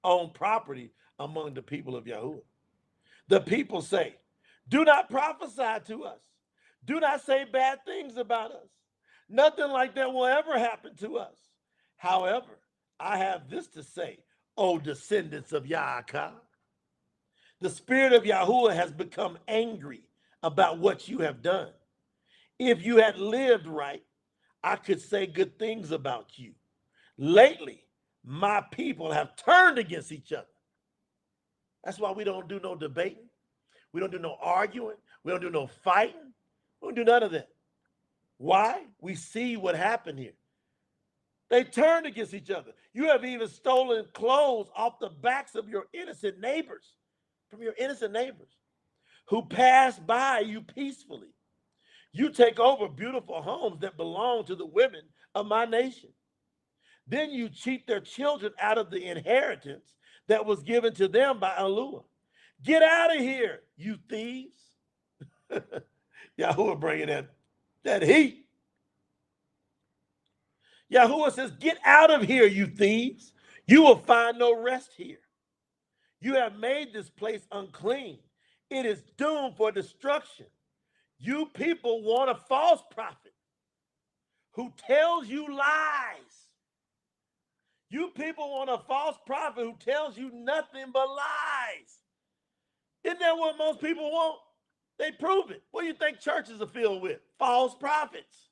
own property among the people of Yahuwah. The people say, do not prophesy to us. Do not say bad things about us. Nothing like that will ever happen to us. However, I have this to say, O descendants of YAHUAH. The spirit of Yahuwah has become angry about what you have done. If you had lived right, I could say good things about you. Lately, my people have turned against each other. That's why we don't do no debating. We don't do no arguing. We don't do no fighting. We don't do none of that. Why? We see what happened here. They turned against each other. You have even stolen clothes off the backs of your innocent neighbors, from your innocent neighbors who pass by you peacefully. You take over beautiful homes that belong to the women of my nation. Then you cheat their children out of the inheritance that was given to them by Yahuwah. Get out of here, you thieves. Yahuwah bringing that heat. Yahuwah says, get out of here, you thieves. You will find no rest here. You have made this place unclean. It is doomed for destruction. You people want a false prophet who tells you lies. You people want a false prophet who tells you nothing but lies. Isn't that what most people want? They prove it. What do you think churches are filled with? False prophets.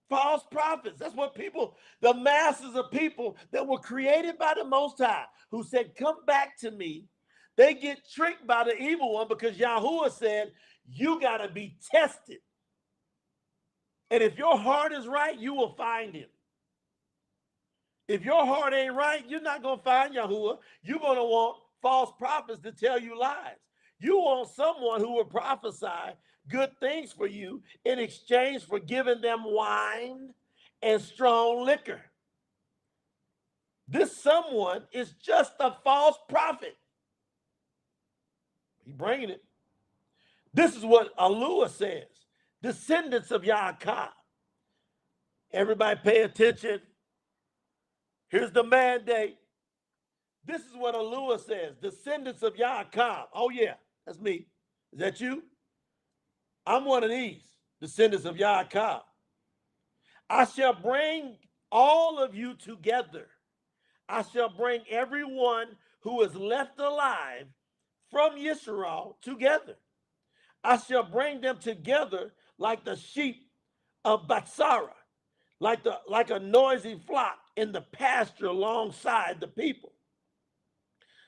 False prophets. That's what people, the masses of people that were created by the Most High, who said, come back to me. They get tricked by the evil one because Yahuwah said, you got to be tested. And if your heart is right, you will find him. If your heart ain't right, you're not going to find Yahuwah. You're going to want false prophets to tell you lies. You want someone who will prophesy good things for you in exchange for giving them wine and strong liquor. This someone is just a false prophet. He's bringing it. This is what Yahuwah says. Descendants of YAHUAH. Everybody pay attention. Here's the mandate. This is what Yahuwah says. Descendants of YAHUAH. Oh yeah, that's me. Is that you? I'm one of these. Descendants of YAHUAH. I shall bring all of you together. I shall bring everyone who is left alive from Yisrael together. I shall bring them together like the sheep of Batsara, like a noisy flock in the pasture alongside the people.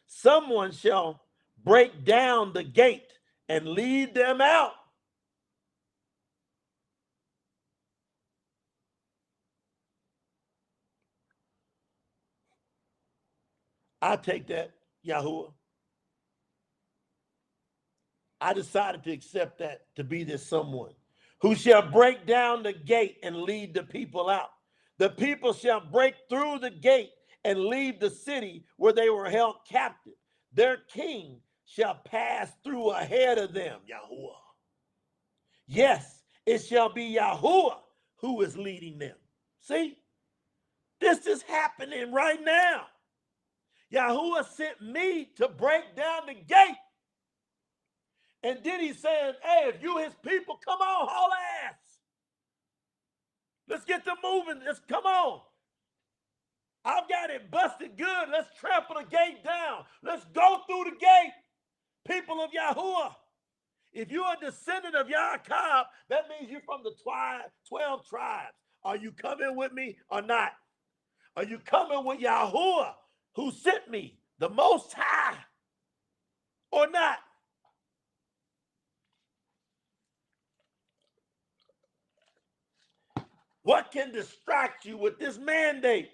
Someone shall break down the gate and lead them out. I take that, Yahuwah. I decided to accept that, to be this someone who shall break down the gate and lead the people out. The people shall break through the gate and leave the city where they were held captive. Their king shall pass through ahead of them, Yahuwah. Yes, it shall be Yahuwah who is leading them. See, this is happening right now. Yahuwah sent me to break down the gate. And then he's saying, hey, if you his people, come on, haul ass. Let's get them moving. Let's come on. I've got it busted good. Let's trample the gate down. Let's go through the gate. People of Yahuwah. If you're a descendant of Yaakov, that means you're from the 12 tribes. Are you coming with me or not? Are you coming with Yahuwah who sent me, the Most High, or not? What can distract you with this mandate?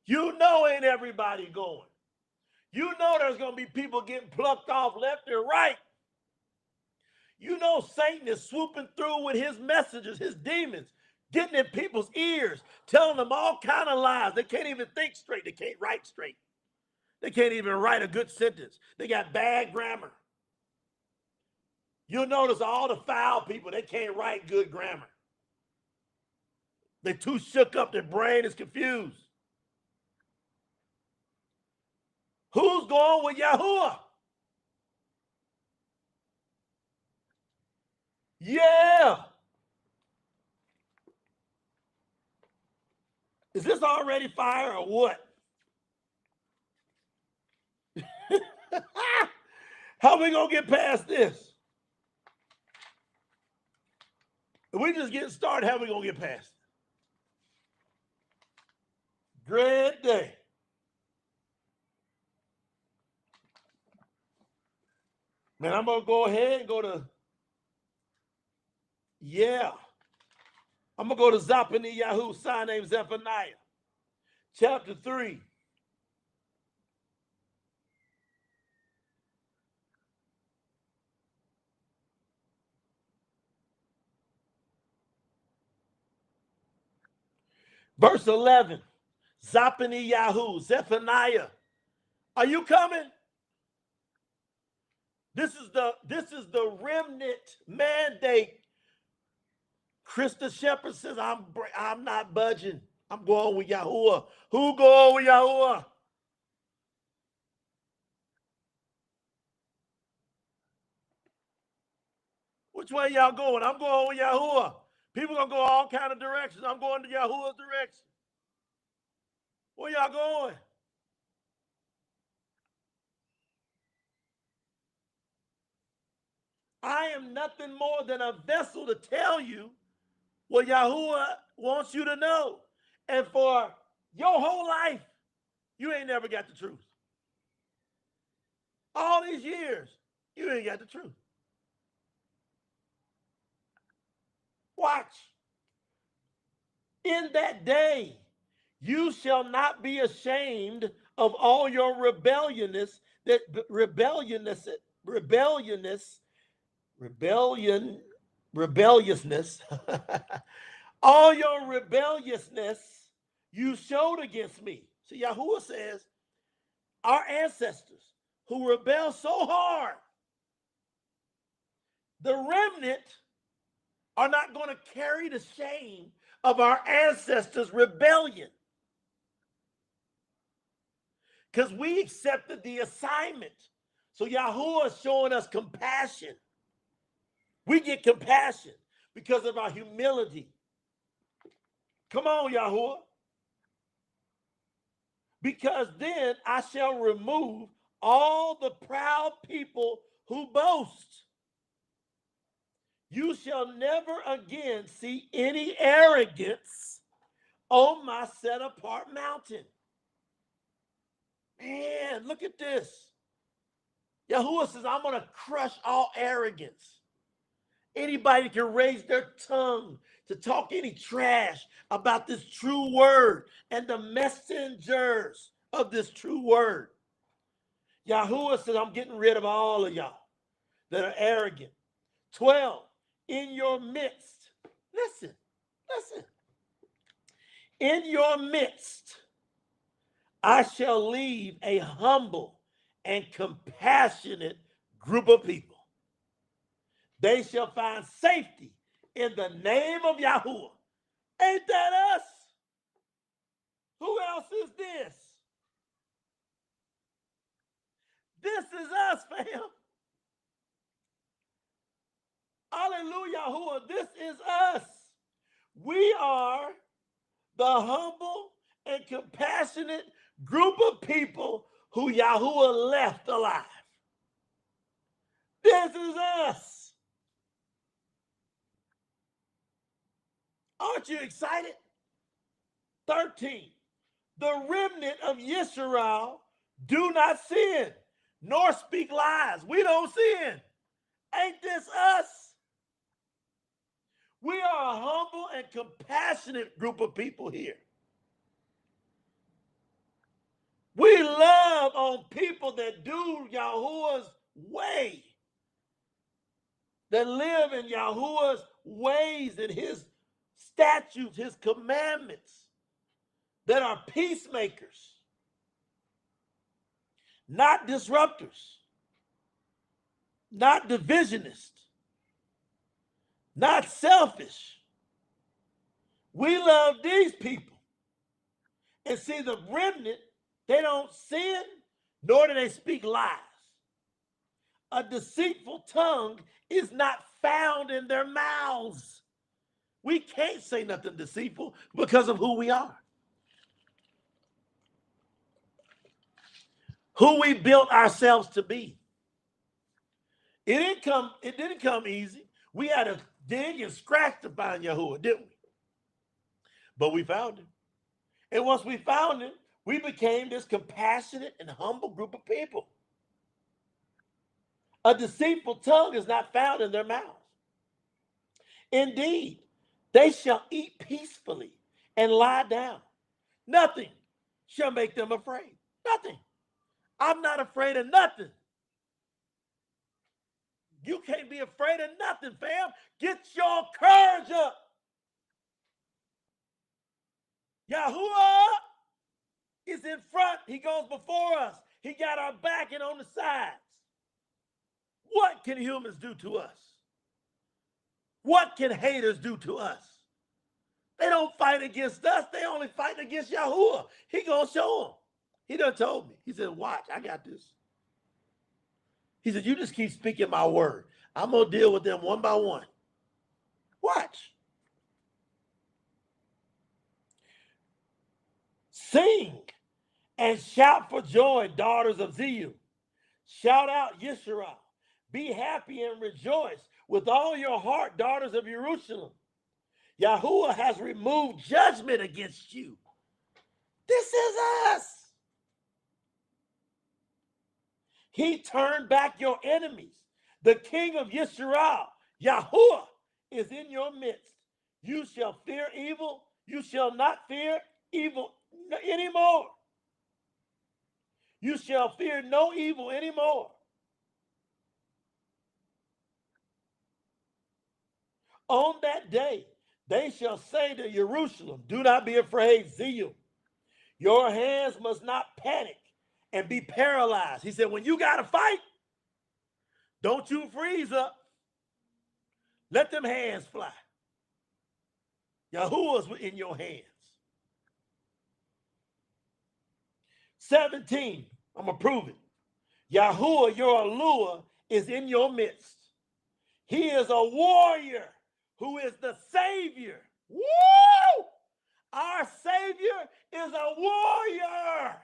You know ain't everybody going. You know there's going to be people getting plucked off left and right. You know Satan is swooping through with his messages, his demons, getting in people's ears, telling them all kind of lies. They can't even think straight. They can't write straight. They can't even write a good sentence. They got bad grammar. You'll notice all the foul people, they can't write good grammar. They're too shook up. Their brain is confused. Who's going with Yahuwah? Yeah. Is this already fire or what? How are we going to get past this? If we just get started, how are we going to get past it? Great day. Man, I'm going to go ahead and go to, I'm going to go to Zaphaniah, son named Zephaniah, chapter 3. Verse 11, Zephaniah, are you coming? This is the remnant mandate. Krista Shepherd says, I'm not budging. I'm going with Yahuwah. Who going with Yahuwah? Which way y'all going? I'm going with Yahuwah. People gonna go all kind of directions. I'm going to Yahuwah's direction. Where y'all going? I am nothing more than a vessel to tell you what Yahuwah wants you to know. And for your whole life, you ain't never got the truth. All these years, you ain't got the truth. Watch. In that day, you shall not be ashamed of all your rebelliousness, rebelliousness, all your rebelliousness you showed against me. So Yahuwah says, our ancestors who rebelled so hard, the remnant are not going to carry the shame of our ancestors' rebellion. Because we accepted the assignment. So Yahuwah is showing us compassion. We get compassion because of our humility. Come on, Yahuwah. Because then I shall remove all the proud people who boast. You shall never again see any arrogance on my set apart mountain. Man, look at this. Yahuwah says, I'm going to crush all arrogance. Anybody can raise their tongue to talk any trash about this true word and the messengers of this true word. Yahuwah says, I'm getting rid of all of y'all that are arrogant. 12, in your midst, listen. In your midst, I shall leave a humble and compassionate group of people. They shall find safety in the name of Yahuwah. Ain't that us? Who else is this? This is us, fam. Hallelujah, Yahuwah. This is us. We are the humble and compassionate group of people who Yahuwah left alive. This is us. Aren't you excited? 13. The remnant of Yisrael do not sin, nor speak lies. We don't sin. Ain't this us? We are a humble and compassionate group of people here. We love on people that do Yahuwah's way, that live in Yahuwah's ways and his statutes, his commandments, that are peacemakers, not disruptors, not divisionists, not selfish. We love these people. And see, the remnant, they don't sin, nor do they speak lies. A deceitful tongue is not found in their mouths. We can't say nothing deceitful because of who we are. Who we built ourselves to be. It didn't come easy. We had to dig and scratch to find Yahuwah, didn't we? But we found him. And once we found him, we became this compassionate and humble group of people. A deceitful tongue is not found in their mouths. Indeed, they shall eat peacefully and lie down. Nothing shall make them afraid. Nothing. I'm not afraid of nothing. You can't be afraid of nothing, fam. Get your courage up. Yahuwah is in front. He goes before us. He got our back and on the sides. What can humans do to us? What can haters do to us? They don't fight against us. They only fight against Yahuwah. He gonna show them. He done told me. He said, watch, I got this. He said, you just keep speaking my word. I'm gonna deal with them one by one. Watch. Sing and shout for joy, daughters of Zion. Shout out Yisrael. Be happy and rejoice with all your heart, daughters of Jerusalem. Yahuwah has removed judgment against you. This is us. He turned back your enemies. The king of Yisrael, Yahuwah, is in your midst. You shall fear evil. You shall not fear evil anymore. You shall fear no evil anymore. On that day, they shall say to Jerusalem, do not be afraid, Zion. Your hands must not panic and be paralyzed. He said, when you got to fight, don't you freeze up. Let them hands fly. Yahuwah's in your hands. 17, I'm going to prove it. Yahuwah, your Eluah, is in your midst. He is a warrior who is the Savior. Woo! Our Savior is a warrior.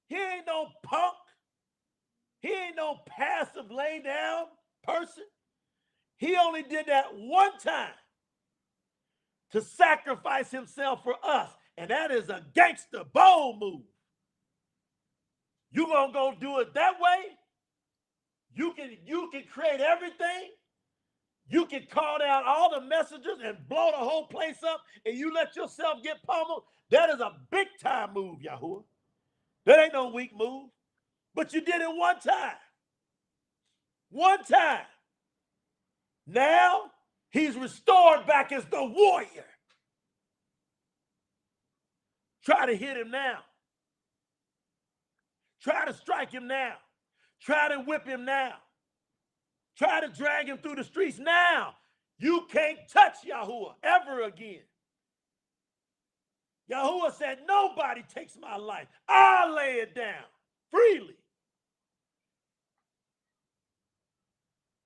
He ain't no punk. He ain't no passive lay down person. He only did that one time to sacrifice himself for us. And that is a gangster bold move. You gonna go do it that way? You can create everything. You can call down all the messengers and blow the whole place up, and you let yourself get pummeled. That is a big time move, Yahuwah. That ain't no weak move. But you did it one time. One time. Now he's restored back as the warrior. Try to hit him now. Try to strike him now. Try to whip him now. Try to drag him through the streets now. You can't touch Yahuwah ever again. Yahuwah said, nobody takes my life. I'll lay it down freely.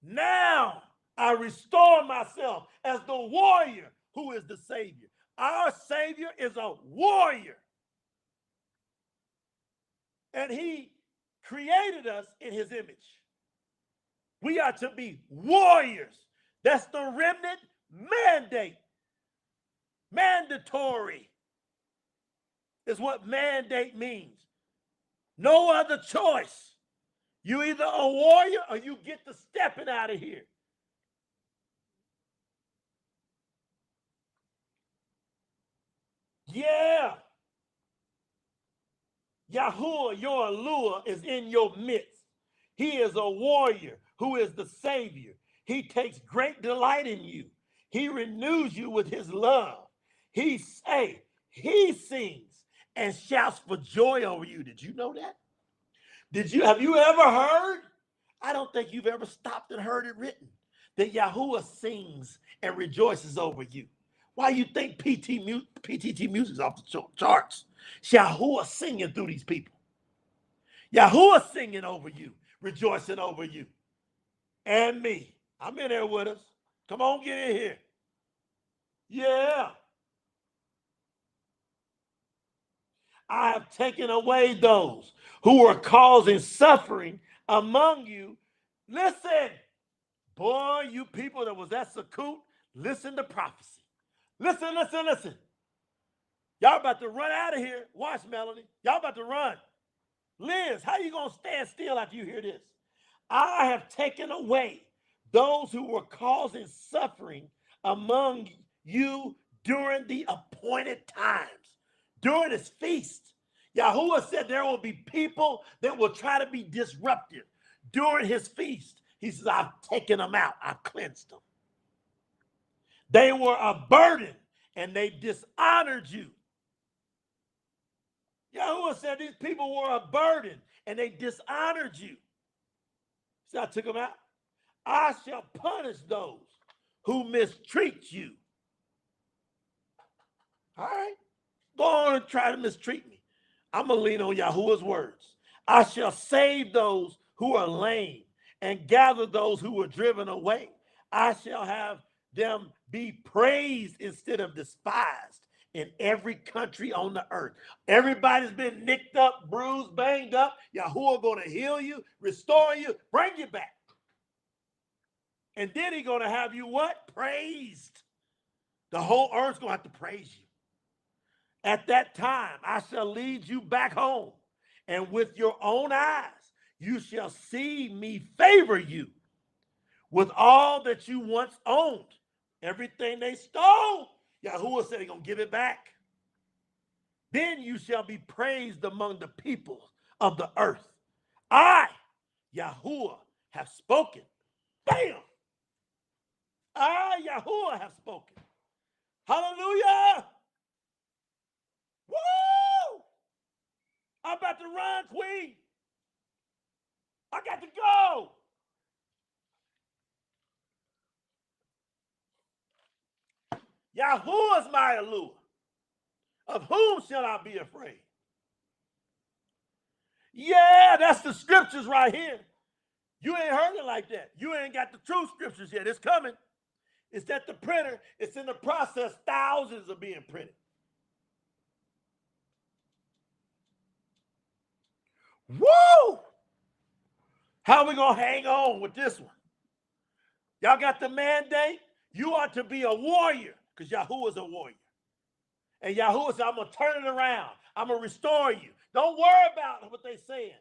Now I restore myself as the warrior who is the Savior. Our Savior is a warrior. And he created us in his image. We are to be warriors. That's the remnant mandate. Mandatory is what mandate means. No other choice. You either a warrior or you get the stepping out of here. Yeah. Yahuwah, your allure, is in your midst. He is a warrior who is the Savior. He takes great delight in you. He renews you with his love. He sings and shouts for joy over you. Did you know that? Have you ever heard? I don't think you've ever stopped and heard it written that Yahuwah sings and rejoices over you. Why you think PTT music's off the charts? Yahuwah singing through these people. Yahuwah singing over you, rejoicing over you. And me. I'm in there with us. Come on, get in here. Yeah. I have taken away those who are causing suffering among you. Listen, boy, you people that was at Sukkot, listen to prophecy. Listen, listen, listen. Y'all about to run out of here. Watch, Melanie. Y'all about to run. Liz, how you going to stand still after you hear this? I have taken away those who were causing suffering among you during the appointed times, during his feast. Yahuwah said there will be people that will try to be disruptive during his feast. He says, I've taken them out. I've cleansed them. They were a burden and they dishonored you. Yahuwah said these people were a burden and they dishonored you. So I took them out. I shall punish those who mistreat you. All right. Go on and try to mistreat me. I'm going to lean on Yahuwah's words. I shall save those who are lame and gather those who were driven away. I shall have them be praised instead of despised in every country on the earth. Everybody's been nicked up, bruised, banged up. Yahuwah going to heal you, restore you, bring you back. And then he's going to have you what? Praised. The whole earth's going to have to praise you. At that time, I shall lead you back home, and with your own eyes, you shall see me favor you with all that you once owned. Everything they stole, Yahuwah said he's going to give it back. Then you shall be praised among the people of the earth. I, Yahuwah, have spoken. Bam! I, Yahuwah, have spoken. Hallelujah! Woo! I'm about to run, Queen. I got to go. Yahuwah is my allure. Of whom shall I be afraid? Yeah, that's the scriptures right here. You ain't heard it like that. You ain't got the true scriptures yet. It's coming. It's at the printer. It's in the process. Thousands are being printed. Woo! How are we going to hang on with this one? Y'all got the mandate? You are to be a warrior because Yahuwah is a warrior. And Yahuwah said, I'm going to turn it around. I'm going to restore you. Don't worry about what they're saying.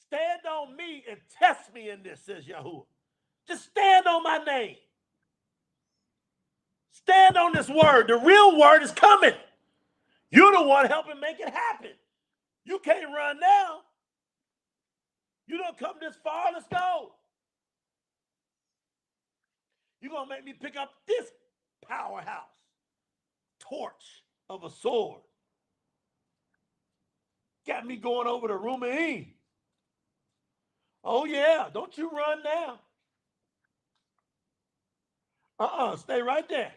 Stand on me and test me in this, says Yahuwah. Just stand on my name. Stand on this word. The real word is coming. You're the one helping make it happen. You can't run now. You don't come this far. Let's go. You're going to make me pick up this powerhouse torch of a sword. Got me going over to Remnant. Oh, yeah. Don't you run now. Stay right there.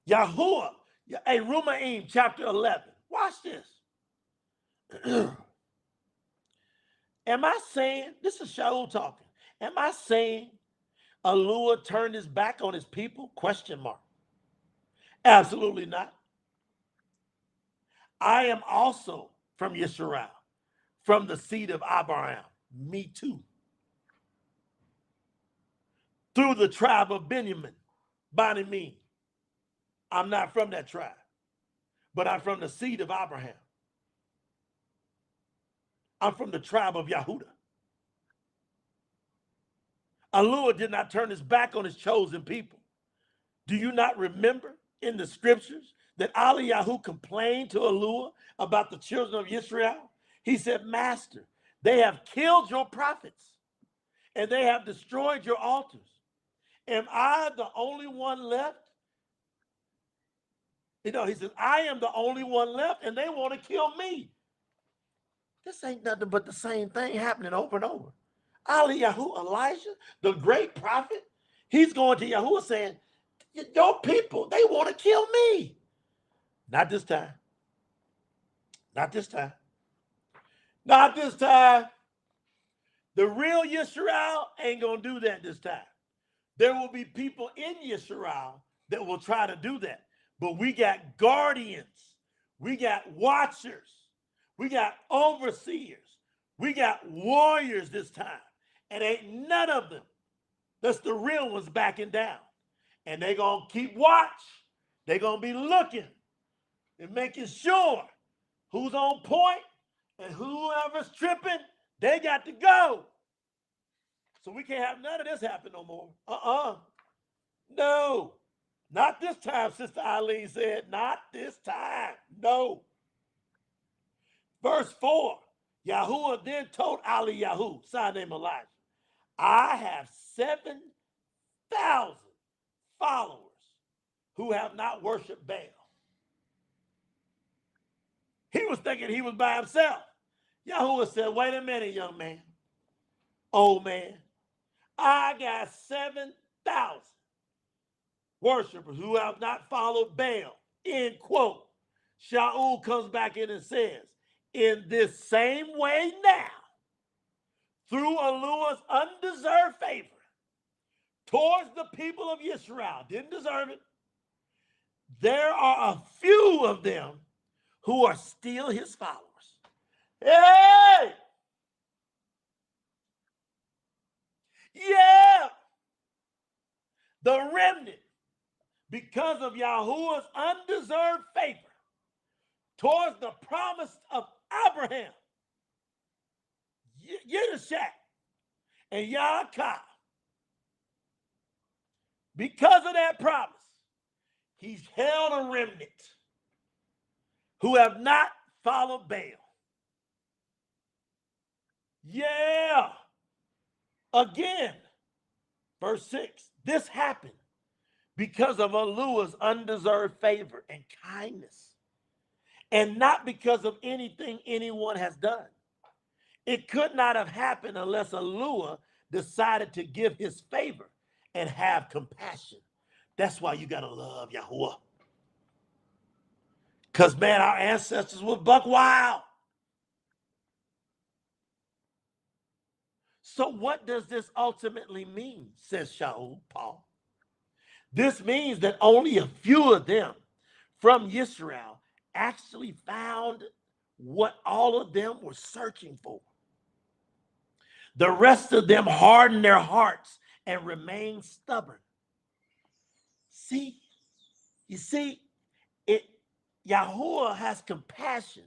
Yahuwah. Hey, Remnant chapter 11. Watch this. Am I saying, this is Shaul talking. Am I saying Alua turned his back on his people? Question mark. Absolutely not. I am also from Yisrael, from the seed of Abraham. Me too. Through the tribe of Benjamin. Bani me. I'm not from that tribe, but I'm from the seed of Abraham. I'm from the tribe of Yahudah. Alua did not turn his back on his chosen people. Do you not remember in the scriptures that Eliyahu complained to Alua about the children of Israel? He said, Master, they have killed your prophets and they have destroyed your altars. Am I the only one left? He said, I am the only one left and they want to kill me. This ain't nothing but the same thing happening over and over. Eliyahu, Elijah, the great prophet, he's going to Yahuwah saying, your people, they want to kill me. Not this time. Not this time. Not this time. The real Yisrael ain't going to do that this time. There will be people in Yisrael that will try to do that. But we got guardians. We got watchers. We got overseers. We got warriors this time. And ain't none of them. That's the real ones backing down. And they're going to keep watch. They're going to be looking and making sure who's on point and whoever's tripping, they got to go. So we can't have none of this happen no more. No. Not this time, Sister Eileen said. Not this time. No. Verse 4. Yahuwah then told Eliyahu, son named Elijah, I have 7,000 followers who have not worshiped Baal. He was thinking he was by himself. Yahuwah said, wait a minute, young man, old man. I got 7,000 worshipers who have not followed Baal. End quote. Shaul comes back in and says, in this same way now, through Alua's undeserved favor towards the people of Israel, didn't deserve it, there are a few of them who are still his followers. Hey! Yeah! The remnant, because of Yahuwah's undeserved favor towards the promise of Abraham, Yiddishak, and Yaakov, because of that promise, he's held a remnant who have not followed Baal. Yeah. Again, verse 6, this happened because of Alua's undeserved favor and kindness, and not because of anything anyone has done. It could not have happened unless Alua decided to give his favor and have compassion. That's why you got to love Yahuwah. Because, man, our ancestors were buck wild. So what does this ultimately mean, says Shaul, Paul? This means that only a few of them from Yisrael actually found what all of them were searching for. The rest of them hardened their hearts and remained stubborn. See, you see, Yahuwah has compassion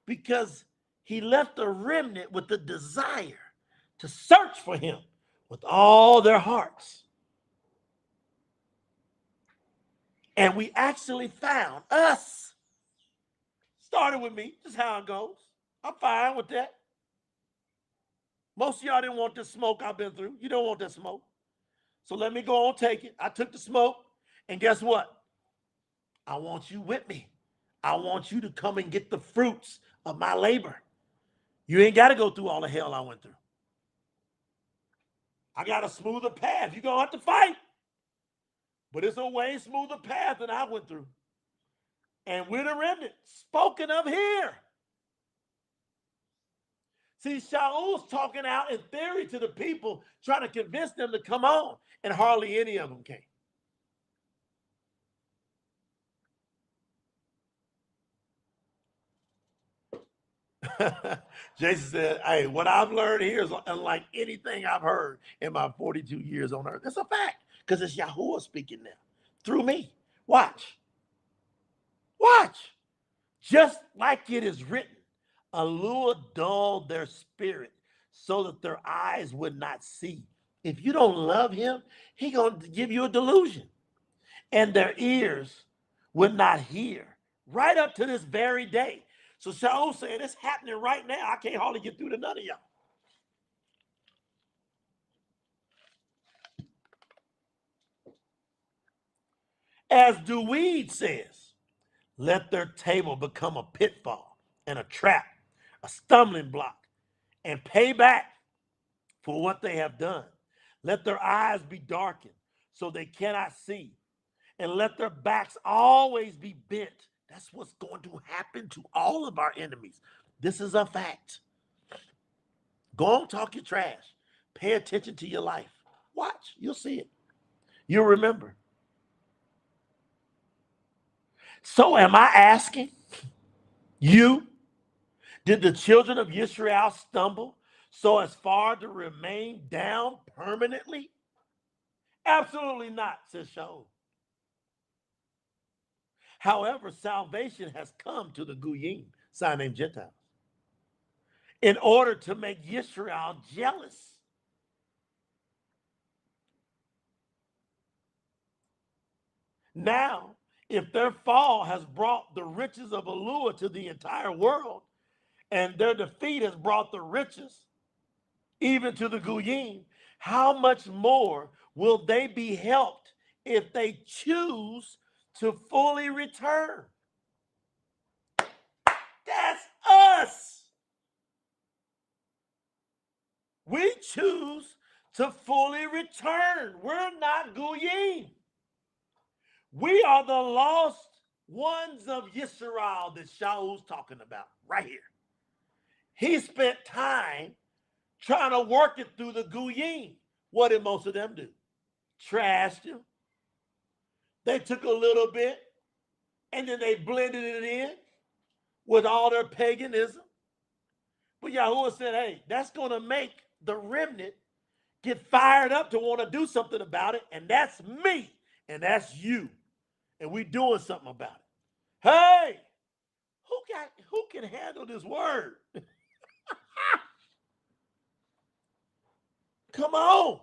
because he left a remnant with the desire to search for him with all their hearts. And we actually found us. Started with me, just how it goes. I'm fine with that. Most of y'all didn't want this smoke I've been through. You don't want that smoke. So let me go on, take it. I took the smoke. And guess what? I want you with me. I want you to come and get the fruits of my labor. You ain't got to go through all the hell I went through. I got a smoother path. You're going to have to fight. But it's a way smoother path than I went through. And we're the remnant, spoken of here. See, Shaul's talking out in theory to the people, trying to convince them to come on, and hardly any of them came. Jason said, hey, what I've learned here is unlike anything I've heard in my 42 years on earth. That's a fact, because it's Yahuwah speaking now through me. Watch. Watch. Just like it is written, allure dulled their spirit so that their eyes would not see. If you don't love him, he's going to give you a delusion. And their ears would not hear right up to this very day. So Shaul saying it's happening right now. I can't hardly get through to none of y'all. As Duweed says, let their table become a pitfall and a trap, a stumbling block, and pay back for what they have done. Let their eyes be darkened so they cannot see, and let their backs always be bent. That's what's going to happen to all of our enemies. This is a fact. Go on, talk your trash. Pay attention to your life. Watch, you'll see it. You'll remember. So am I asking you, did the children of Israel stumble so as far to remain down permanently? Absolutely not, says Shaul. However, salvation has come to the Goyim, sign named Gentiles, in order to make Israel jealous. Now, if their fall has brought the riches of allure to the entire world, and their defeat has brought the riches even to the Goyim, how much more will they be helped if they choose to fully return? That's us. We choose to fully return. We're not Goyim. We are the lost ones of Yisrael that Shaul's talking about right here. He spent time trying to work it through the Goyim. What did most of them do? Trashed him. They took a little bit and then they blended it in with all their paganism. But Yahuwah said, hey, that's going to make the remnant get fired up to want to do something about it. And that's me. And that's you. And we doing something about it. Hey, who can handle this word? Come on.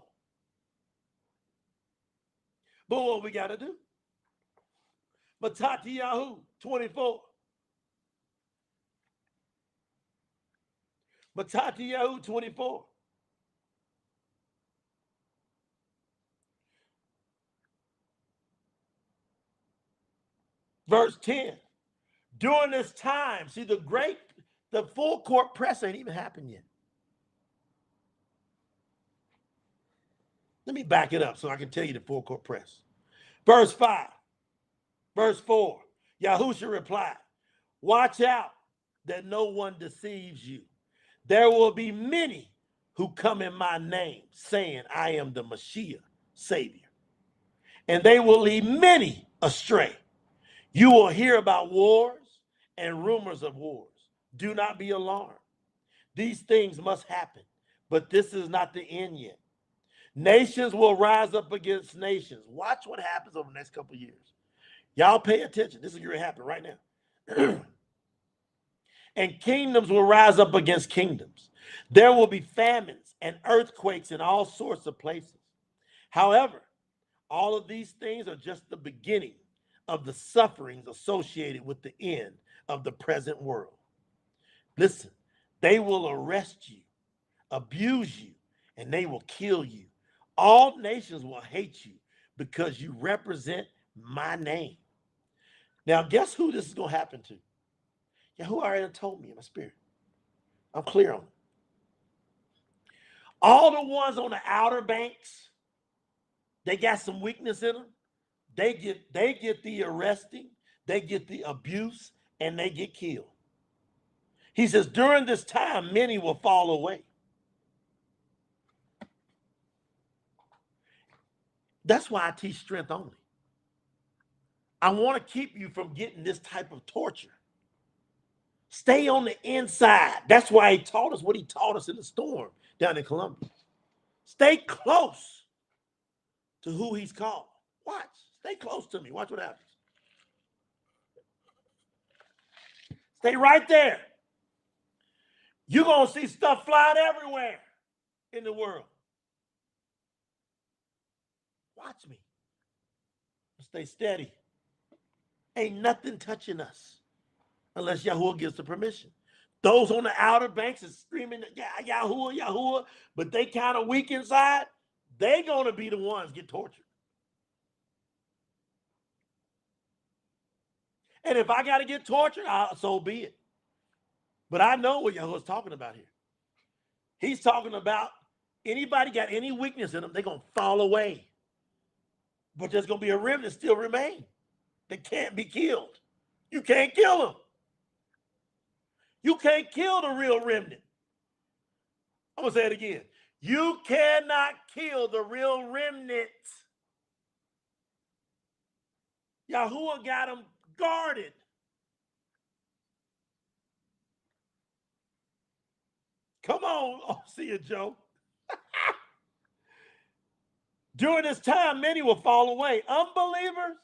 But what we got to do? Matatiyahu 24. Matatiyahu 24. Verse 10. During this time, see the full court press ain't even happened yet. Let me back it up so I can tell you the full court press. Verse 5. Verse 4. Yahusha replied, watch out that no one deceives you. There will be many who come in my name, saying, I am the Mashiach, Savior. And they will lead many astray. You will hear about wars and rumors of wars. Do not be alarmed. These things must happen, but this is not the end yet. Nations will rise up against nations. Watch what happens over the next couple of years. Y'all pay attention. This is going to happen right now. And kingdoms will rise up against kingdoms. There will be famines and earthquakes in all sorts of places. However, all of these things are just the beginning of the sufferings associated with the end of the present world. Listen, they will arrest you, abuse you, and they will kill you. All nations will hate you because you represent my name. Now, guess who this is going to happen to? Yahuwah already told me in my spirit. I'm clear on it. All the ones on the outer banks, they got some weakness in them. They get the arresting, they get the abuse, and they get killed. He says, during this time, many will fall away. That's why I teach strength only. I want to keep you from getting this type of torture. Stay on the inside. That's why he taught us what he taught us in the storm down in Columbia. Stay close to who he's called. Watch. Stay close to me. Watch what happens. Stay right there. You're going to see stuff flying everywhere in the world. Watch me. Stay steady. Ain't nothing touching us unless Yahuwah gives the permission. Those on the outer banks is screaming, Yahuwah, Yahuwah, but they kind of weak inside. They going to be the ones get tortured. And if I got to get tortured, so be it. But I know what Yahuwah's talking about here. He's talking about anybody got any weakness in them, they're going to fall away. But there's going to be a remnant still remain. They can't be killed. You can't kill them. You can't kill the real remnant. I'm going to say it again. You cannot kill the real remnant. Yahuwah got them guarded. Come on, oh, see you, Joe. During this time, many will fall away. Unbelievers,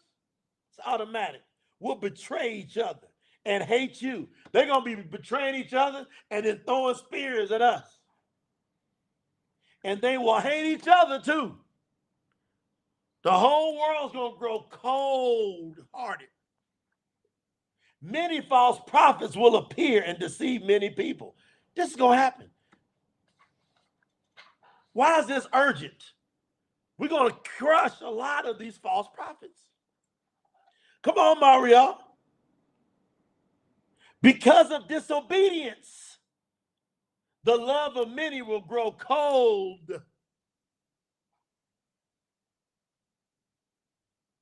it's automatic, will betray each other and hate you. They're going to be betraying each other and then throwing spears at us. And they will hate each other too. The whole world's going to grow cold-hearted. Many false prophets will appear and deceive many people. This is going to happen. Why is this urgent? We're going to crush a lot of these false prophets. Come on, Mario. Because of disobedience, the love of many will grow cold.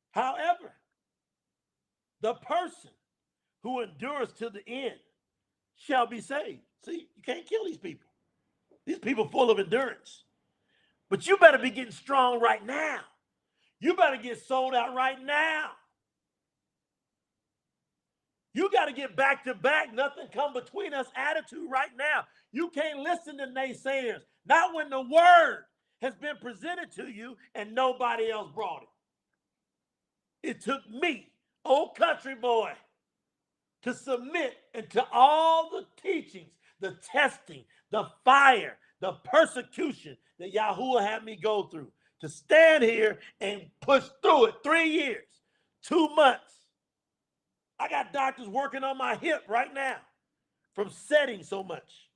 However, the person who endures to the end shall be saved. See, you can't kill these people. These people full of endurance. But you better be getting strong right now. You better get sold out right now. You got to get back to back, nothing come between us attitude right now. You can't listen to naysayers, not when the word has been presented to you and nobody else brought it. It took me, old country boy, to submit into all the teachings, the testing, the fire, the persecution that Yahuwah had me go through to stand here and push through it. 3 years, 2 months. I got doctors working on my hip right now from setting so much.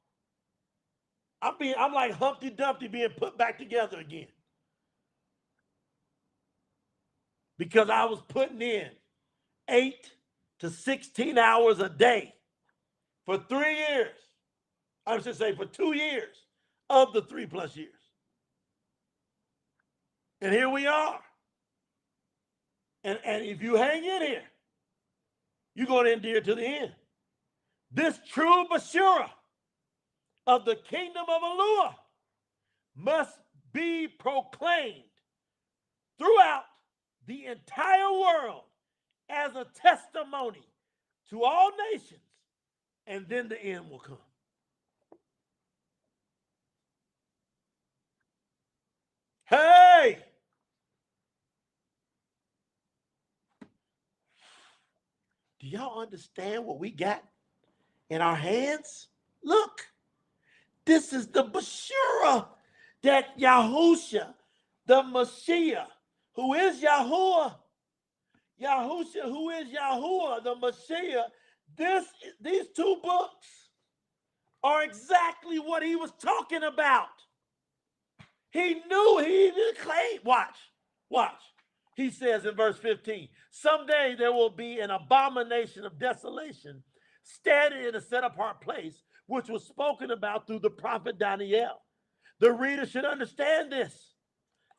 I'm like Humpty Dumpty being put back together again. Because I was putting in 8 to 16 hours a day for 3 years. I should say for 2 years of the 3+ years. And here we are. And if you hang in here, you're going to endure to the end. This true Bashura of the kingdom of Yahuwah must be proclaimed throughout the entire world as a testimony to all nations, and then the end will come. Hey! Do y'all understand what we got in our hands? Look, this is the Bashura that Yahusha, the Mashiach, who is Yahuwah, Yahusha, who is Yahuwah, the Mashiach, these 2 books are exactly what he was talking about. He knew he didn't claim. Watch, watch. He says in verse 15, someday there will be an abomination of desolation standing in a set apart place, which was spoken about through the prophet Daniel. The reader should understand this.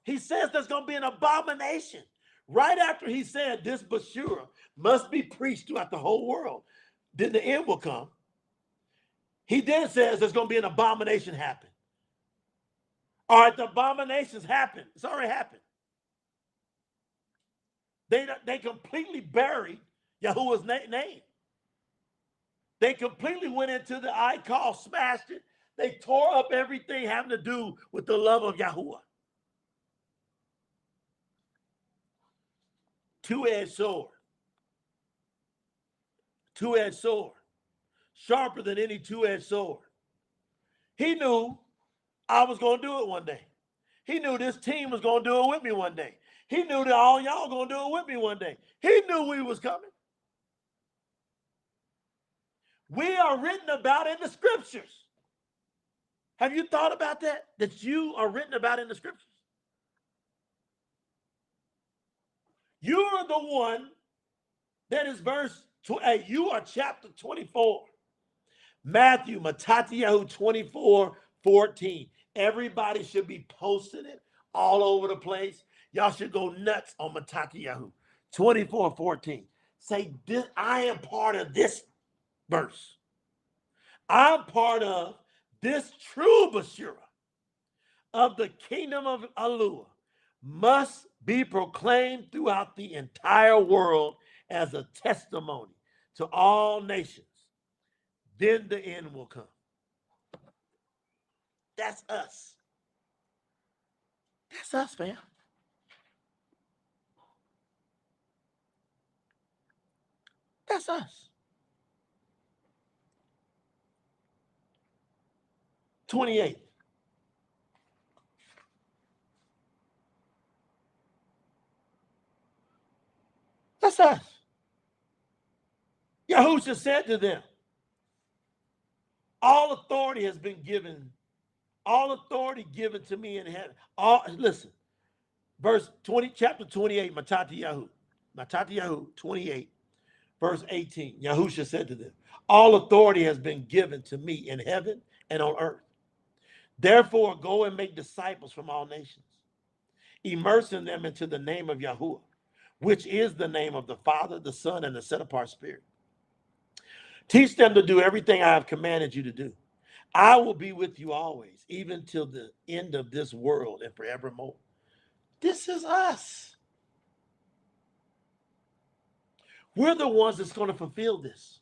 He says there's going to be an abomination. Right after he said this Bashura must be preached throughout the whole world, then the end will come. He then says there's going to be an abomination happen. All right, the abominations happen. It's already happened. They completely buried Yahuwah's name. They completely went into the icon, smashed it. They tore up everything having to do with the love of Yahuwah. Two-edged sword. Two-edged sword. Sharper than any two-edged sword. He knew I was going to do it one day. He knew this team was going to do it with me one day. He knew that all y'all going to do it with me one day. He knew we was coming. We are written about in the scriptures. Have you thought about that? That you are written about in the scriptures? You are the one that is verse 8. You are chapter 24. Matthew, Matatiyahu 24:14. Everybody should be posting it all over the place. Y'all should go nuts on Matatiyahu 24:14. Say, this, I am part of this verse. I'm part of this true Bashura of the kingdom of Yahuwah must be proclaimed throughout the entire world as a testimony to all nations. Then the end will come. That's us. That's us, fam. That's us. 28. That's us. Yahushua said to them, all authority has been given, all authority given to me in heaven. Listen, verse 20, chapter 28, Matatiyahu 28, verse 18. Yahushua said to them, all authority has been given to me in heaven and on earth. Therefore, go and make disciples from all nations, immersing them into the name of Yahuwah, which is the name of the Father, the Son, and the set-apart Spirit. Teach them to do everything I have commanded you to do. I will be with you always, even till the end of this world and forevermore. This is us. We're the ones that's going to fulfill this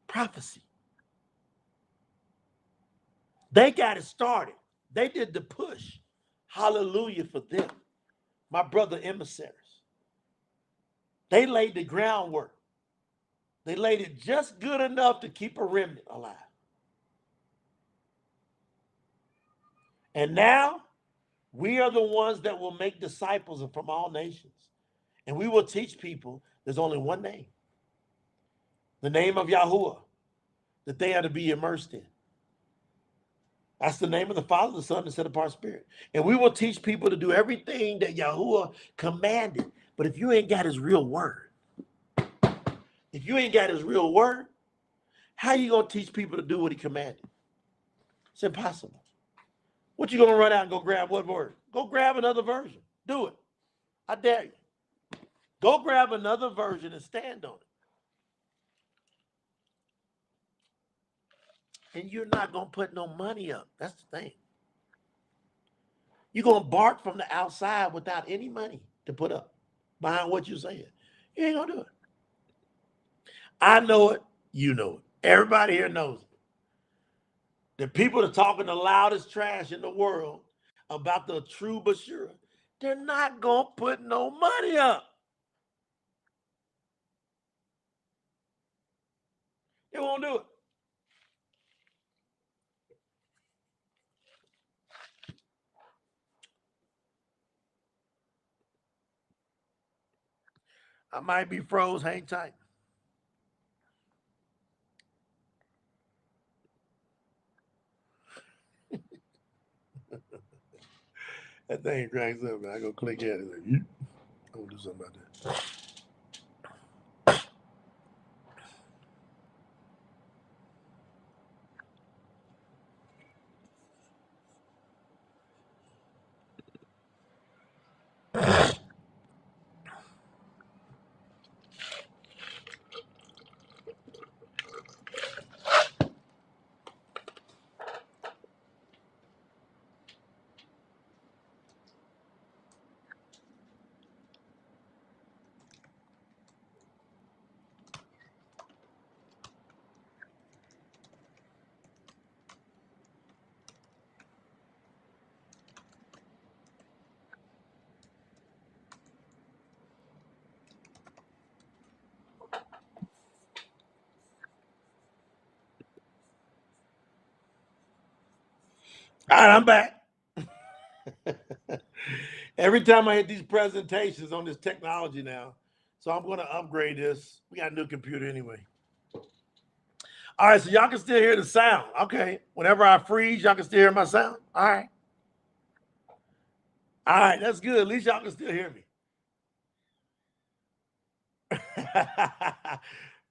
prophecy. They got it started. They did the push. Hallelujah for them. My brother emissaries. They laid the groundwork. They laid it just good enough to keep a remnant alive. And now we are the ones that will make disciples from all nations. And we will teach people there's only one name. The name of Yahuwah that they are to be immersed in. That's the name of the Father, the Son, and the set-apart Spirit. And we will teach people to do everything that Yahuwah commanded. But if you ain't got his real word, how you going to teach people to do what he commanded? It's impossible. What you going to run out and go grab what word? Go grab another version. Do it. I dare you. Go grab another version and stand on it. And you're not going to put no money up. That's the thing. You're going to bark from the outside without any money to put up behind what you're saying. You ain't going to do it. I know it. You know it. Everybody here knows it. The people that are talking the loudest trash in the world about the true Bashura, they're not going to put no money up. They won't do it. I might be froze. Hang tight. That thing cracks up, man. I go click at it. Like, I'm gonna do something about that. All right, I'm back. Every time I hit these presentations on this technology now, so I'm going to upgrade this. We got a new computer anyway. All right, so y'all can still hear the sound. Okay, whenever I freeze, y'all can still hear my sound. All right. All right, that's good. At least y'all can still hear me.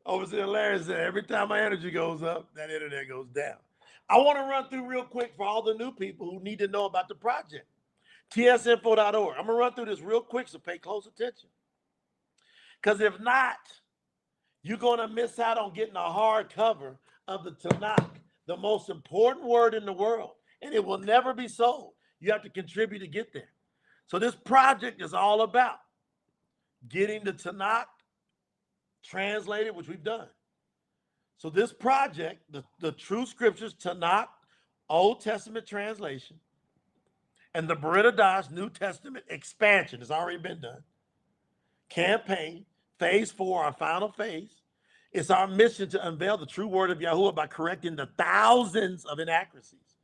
Overseer Larry said, every time my energy goes up, that internet goes down. I want to run through real quick for all the new people who need to know about the project. tsinfo.org. I'm going to run through this real quick, so pay close attention. Because if not, you're going to miss out on getting a hard cover of the Tanakh, the most important word in the world, and it will never be sold. You have to contribute to get there. So this project is all about getting the Tanakh translated, which we've done. So this project, the True Scriptures Tanakh Old Testament translation and the Brit Hadash New Testament expansion has already been done. Campaign, phase 4, our final phase. It's our mission to unveil the true word of Yahuwah by correcting the thousands of inaccuracies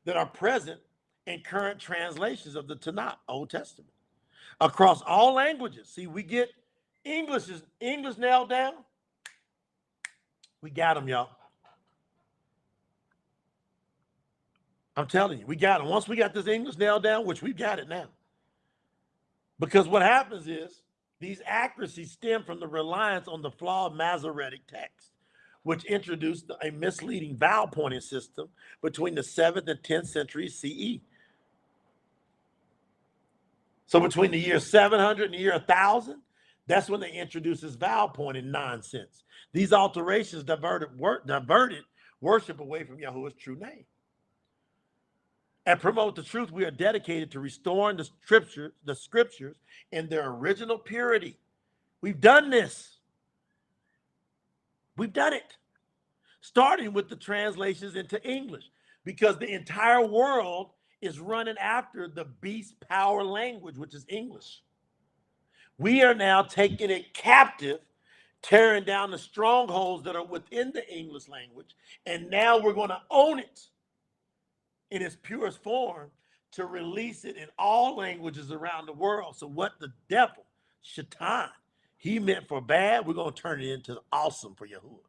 that are present in current translations of the Tanakh, Old Testament, across all languages. See, we get English nailed down. We got them, y'all. I'm telling you, we got them. Once we got this English nailed down, which we've got it now. Because what happens is these accuracies stem from the reliance on the flawed Masoretic text, which introduced a misleading vowel pointing system between the 7th and 10th century CE. So between the year 700 and the year 1000, that's when they introduced this vowel pointing nonsense. These alterations diverted worship away from Yahuwah's true name. And promote the truth, we are dedicated to restoring the scriptures in their original purity. We've done this. We've done it. Starting with the translations into English, because the entire world is running after the beast power language, which is English. We are now taking it captive, tearing down the strongholds that are within the English language, and now we're going to own it in its purest form to release it in all languages around the world. So what the devil, Shaitan, he meant for bad, we're going to turn it into awesome for Yahuwah.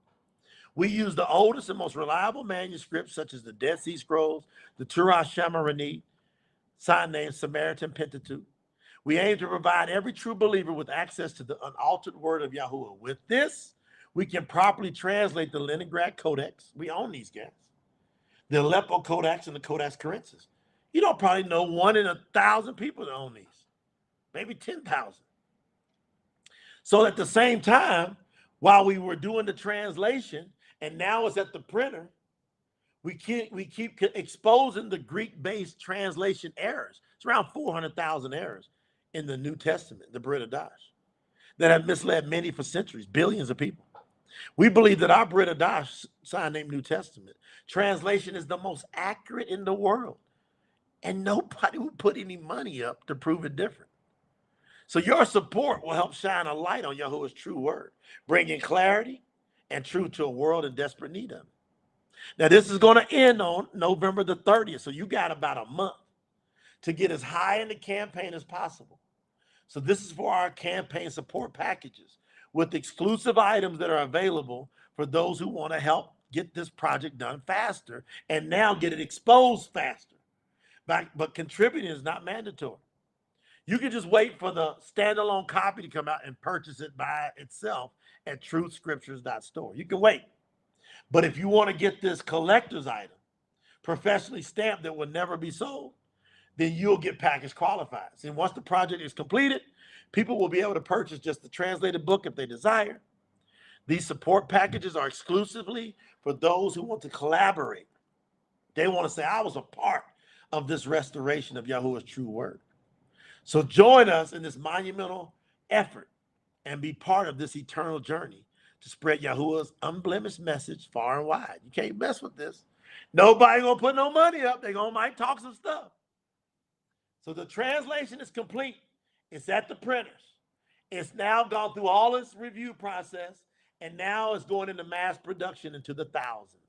We use the oldest and most reliable manuscripts, such as the Dead Sea Scrolls, the Torah Shamarani, sign named Samaritan Pentateuch. We aim to provide every true believer with access to the unaltered word of Yahuwah. With this, we can properly translate the Leningrad Codex. We own these guys. The Aleppo Codex and the Codex Corinthus. You don't probably know 1 in 1,000 people that own these, maybe 10,000. So at the same time, while we were doing the translation, and now it's at the printer, we keep exposing the Greek-based translation errors. It's around 400,000 errors in the New Testament, the Brit Hadash, that have misled many for centuries, billions of people. We believe that our Brit Hadash, sign named New Testament, translation is the most accurate in the world. And nobody will put any money up to prove it different. So your support will help shine a light on Yahuwah's true word, bringing clarity and truth to a world in desperate need of it. Now, this is going to end on November the 30th. So you got about a month to get as high in the campaign as possible. So this is for our campaign support packages with exclusive items that are available for those who want to help get this project done faster and now get it exposed faster. But contributing is not mandatory. You can just wait for the standalone copy to come out and purchase it by itself at truthscriptures.store. You can wait. But if you want to get this collector's item, professionally stamped that will never be sold, then you'll get package qualified. And once the project is completed, people will be able to purchase just the translated book if they desire. These support packages are exclusively for those who want to collaborate. They want to say, I was a part of this restoration of Yahuwah's true word. So join us in this monumental effort and be part of this eternal journey to spread Yahuwah's unblemished message far and wide. You can't mess with this. Nobody gonna put no money up. They gonna might talk some stuff. So the translation is complete. It's at the printers. It's now gone through all its review process, and now it's going into mass production into the thousands.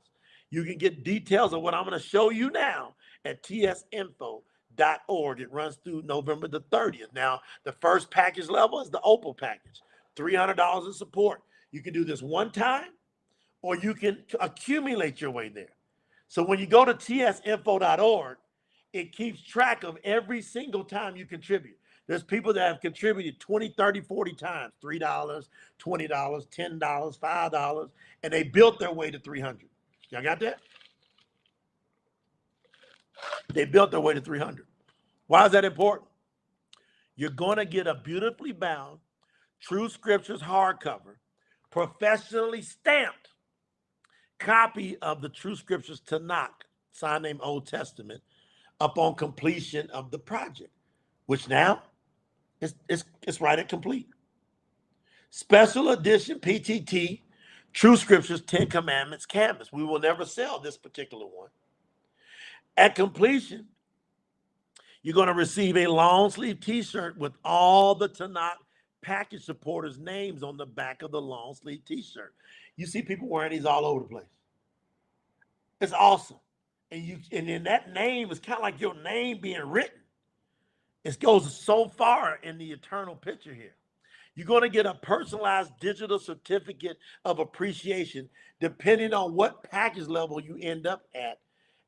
You can get details of what I'm going to show you now at tsinfo.org. It runs through November the 30th. Now, the first package level is the Opal package, $300 in support. You can do this one time, or you can accumulate your way there. So when you go to tsinfo.org, it keeps track of every single time you contribute. There's people that have contributed 20, 30, 40 times, $3, $20, $10, $5, and they built their way to 300. Y'all got that? They built their way to 300. Why is that important? You're going to get a beautifully bound True Scriptures hardcover, professionally stamped copy of the True Scriptures Tanakh, sign name Old Testament, upon completion of the project, which now it's right at complete. Special edition PTT True Scriptures 10 Commandments canvas. We will never sell this particular one. At completion, you're going to receive a long sleeve t-shirt with all the Tanakh package supporters' names on the back of the long sleeve t-shirt. You see people wearing these all over the place. It's awesome. And then that name is kind of like your name being written. It goes so far in the eternal picture here. You're going to get a personalized digital certificate of appreciation depending on what package level you end up at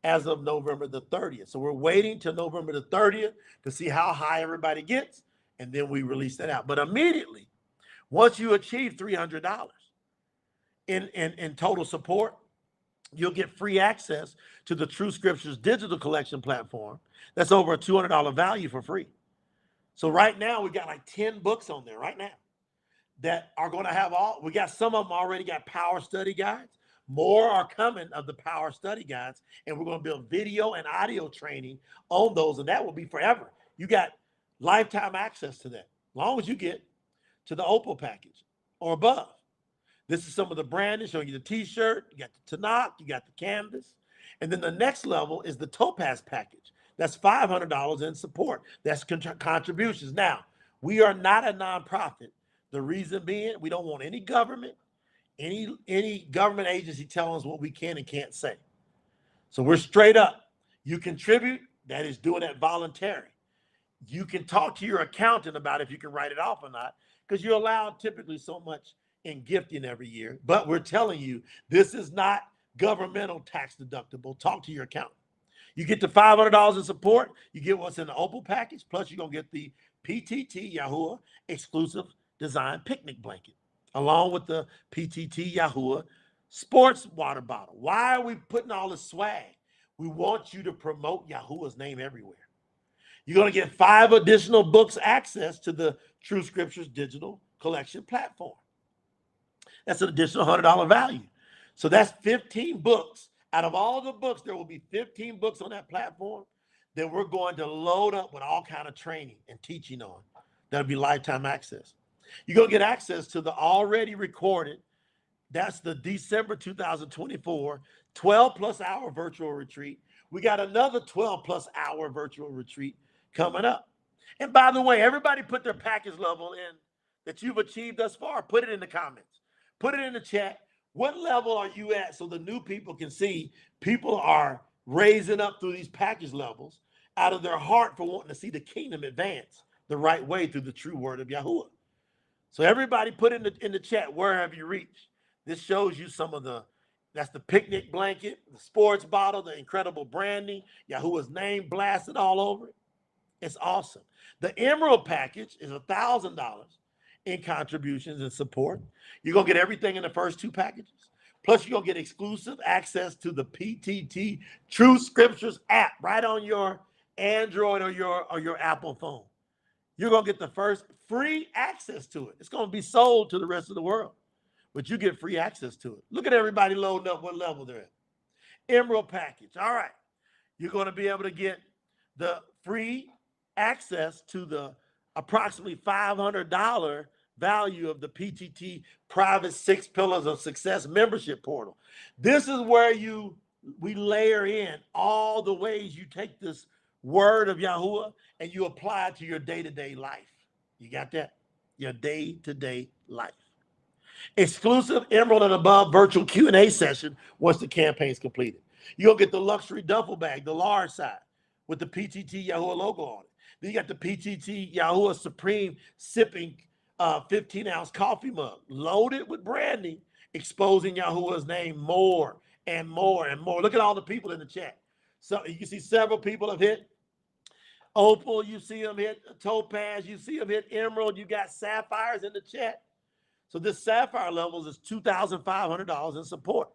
as of November the 30th. So we're waiting till November the 30th to see how high everybody gets, and then we release that out. But immediately, once you achieve $300 in total support, you'll get free access to the True Scriptures digital collection platform. That's over a $200 value for free. So right now, we got like 10 books on there right now that are going to have we got some of them already got power study guides. More are coming of the power study guides, and we're going to build video and audio training on those, and that will be forever. You got lifetime access to that, as long as you get to the Opal package or above. This is some of the branding, showing you the t-shirt, you got the Tanakh, you got the canvas, and then the next level is the Topaz package. That's $500 in support. That's contributions. Now, we are not a nonprofit. The reason being, we don't want any government, any government agency telling us what we can and can't say. So we're straight up. You contribute, that is doing that voluntary. You can talk to your accountant about if you can write it off or not, because you're allowed typically so much in gifting every year. But we're telling you, this is not governmental tax deductible. Talk to your accountant. You get the $500 in support. You get what's in the Opal package. Plus, you're going to get the PTT YAHUAH exclusive design picnic blanket, along with the PTT YAHUAH sports water bottle. Why are we putting all this swag? We want you to promote Yahuwah's name everywhere. You're going to get 5 additional books access to the True Scriptures digital collection platform. That's an additional $100 value. So that's 15 books. Out of all the books, there will be 15 books on that platform that we're going to load up with all kind of training and teaching on. That'll be lifetime access. You're going to get access to the already recorded, that's the December 2024, 12 plus hour virtual retreat. We got another 12 plus hour virtual retreat coming up. And by the way, everybody put their package level in that you've achieved thus far. Put it in the comments. Put it in the chat. What level are you at so the new people can see people are raising up through these package levels out of their heart for wanting to see the kingdom advance the right way through the true word of Yahuwah. So everybody put in the chat, where have you reached? This shows you some of the That's the picnic blanket, the sports bottle, the incredible branding, Yahuwah's name blasted all over it. It's awesome. The Emerald package is $1,000 in contributions and support. You're going to get everything in the first two packages. Plus, you're going to get exclusive access to the PTT True Scriptures app right on your Android or your Apple phone. You're going to get the first free access to it. It's going to be sold to the rest of the world, but you get free access to it. Look at everybody loading up what level they're at. Emerald package. All right. You're going to be able to get the free access to the approximately $500 value of the PTT Private 6 Pillars of Success membership portal. This is where we layer in all the ways you take this word of Yahuwah and you apply it to your day-to-day life. You got that? Your day-to-day life. Exclusive Emerald and above virtual Q&A session once the campaign is completed. You'll get the luxury duffel bag, the large size, with the PTT Yahuwah logo on it. Then you got the PTT Yahuwah Supreme sipping 15-ounce coffee mug, loaded with branding, exposing Yahuwah's name more and more and more. Look at all the people in the chat. So you can see several people have hit Opal, you see them hit Topaz, you see them hit Emerald, you got Sapphires in the chat. So this Sapphire levels is $2,500 in support,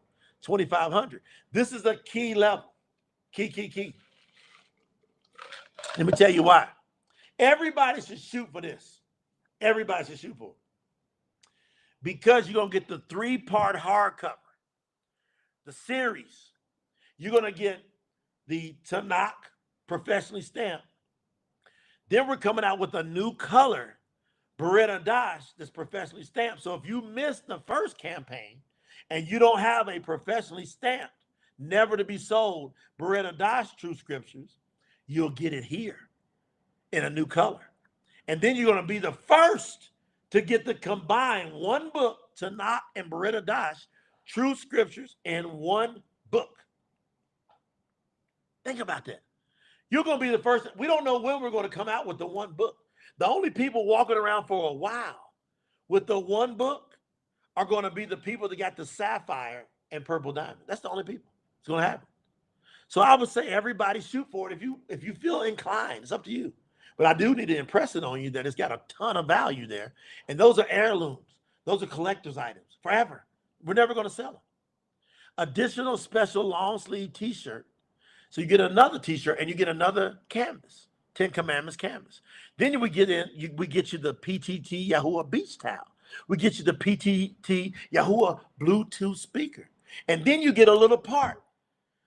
$2,500. This is a key level, key. Let me tell you why. Everybody should shoot for this. Everybody should shoot for it. Because you're going to get the 3-part hardcover, the series. You're going to get the Tanakh professionally stamped. Then we're coming out with a new color, Beretta Dash, that's professionally stamped. So if you missed the first campaign and you don't have a professionally stamped, never to be sold Beretta Dash True Scriptures, you'll get it here in a new color. And then you're going to be the first to get the combined one book, Tanakh and Beretta Dash True Scriptures in one book. Think about that. You're going to be the first. We don't know when we're going to come out with the one book. The only people walking around for a while with the one book are going to be the people that got the sapphire and purple diamond. That's the only people. It's going to happen. So I would say everybody shoot for it if you feel inclined. It's up to you. But I do need to impress it on you that it's got a ton of value there. And those are heirlooms. Those are collector's items forever. We're never going to sell them. Additional special long sleeve t-shirt. So you get another t-shirt and you get another canvas, 10 Commandments canvas. Then we get you the PTT Yahuwah beach towel. We get you the PTT Yahuwah Bluetooth speaker. And then you get a little part,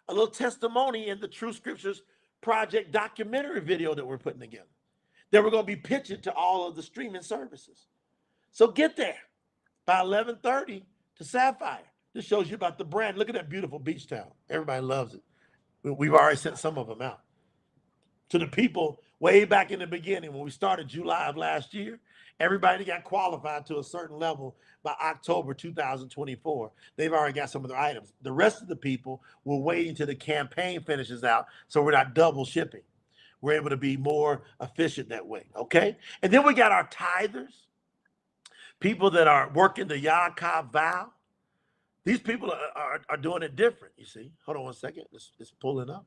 a little testimony in the True Scriptures Project documentary video that we're putting together. That we're going to be pitching to all of the streaming services. So get there by 11:30 to Sapphire. This shows you about the brand. Look at that beautiful beach towel. Everybody loves it. We've already sent some of them out. To the people way back in the beginning when we started July of last year, everybody got qualified to a certain level by October 2024. They've already got some of their items. The rest of the people will wait until the campaign finishes out so we're not double shipping. We're able to be more efficient that way, okay? And then we got our tithers, people that are working the YAHUAH vow. These people are doing it different, you see. Hold on one second. It's pulling up.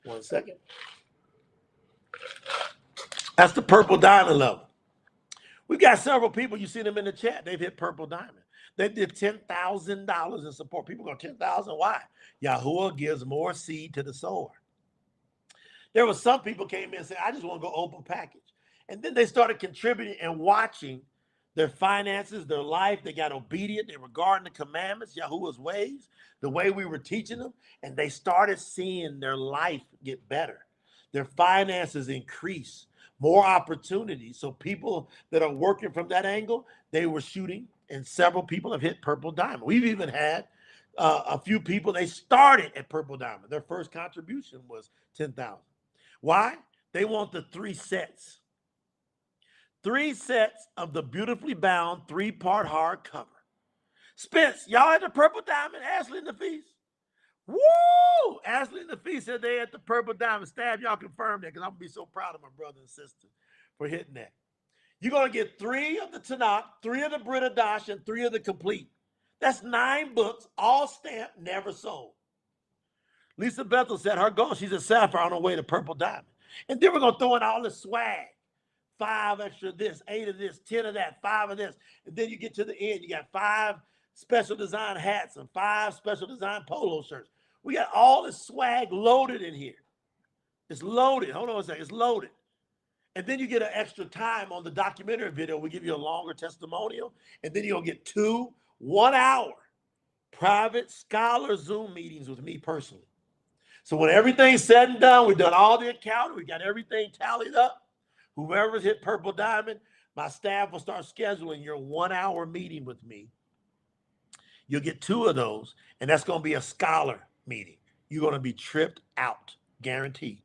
1 second. That's the purple diamond level. We've got several people, you see them in the chat, they've hit purple diamond. They did $10,000 in support. People go, 10,000, why? Yahuwah gives more seed to the sower. There were some people came in and said, I just want to go open package. And then they started contributing and watching their finances, their life. They got obedient. They were guarding the commandments, Yahuwah's ways, the way we were teaching them. And they started seeing their life get better. Their finances increase, more opportunities. So people that are working from that angle, they were shooting, and several people have hit purple diamond. We've even had a few people, they started at purple diamond. Their first contribution was 10,000. Why? They want the 3 sets. 3 sets of the beautifully bound 3-part hardcover. Spence, y'all at the purple diamond? Ashley and the Feast? Woo! Ashley and the Feast said they at the purple diamond. Stab, y'all confirm that because I'm going to be so proud of my brother and sister for hitting that. You're going to get 3 of the Tanakh, 3 of the Beretta Dash, and 3 of the complete. That's 9 books, all stamped, never sold. Lisa Bethel said her goal, she's a sapphire on her way to purple diamond. And then we're going to throw in all the swag. 5 extra this, 8 of this, 10 of that, 5 of this. And then you get to the end, you got 5 special design hats and 5 special design polo shirts. We got all this swag loaded in here. It's loaded. Hold on a second. It's loaded. And then you get an extra time on the documentary video. We give you a longer testimonial. And then you'll get 2 1-hour private scholar Zoom meetings with me personally. So when everything's said and done, we've done all the accounting, we got everything tallied up. Whoever's hit purple diamond, my staff will start scheduling your 1-hour meeting with me. You'll get 2 of those, and that's going to be a scholar meeting. You're going to be tripped out, guaranteed.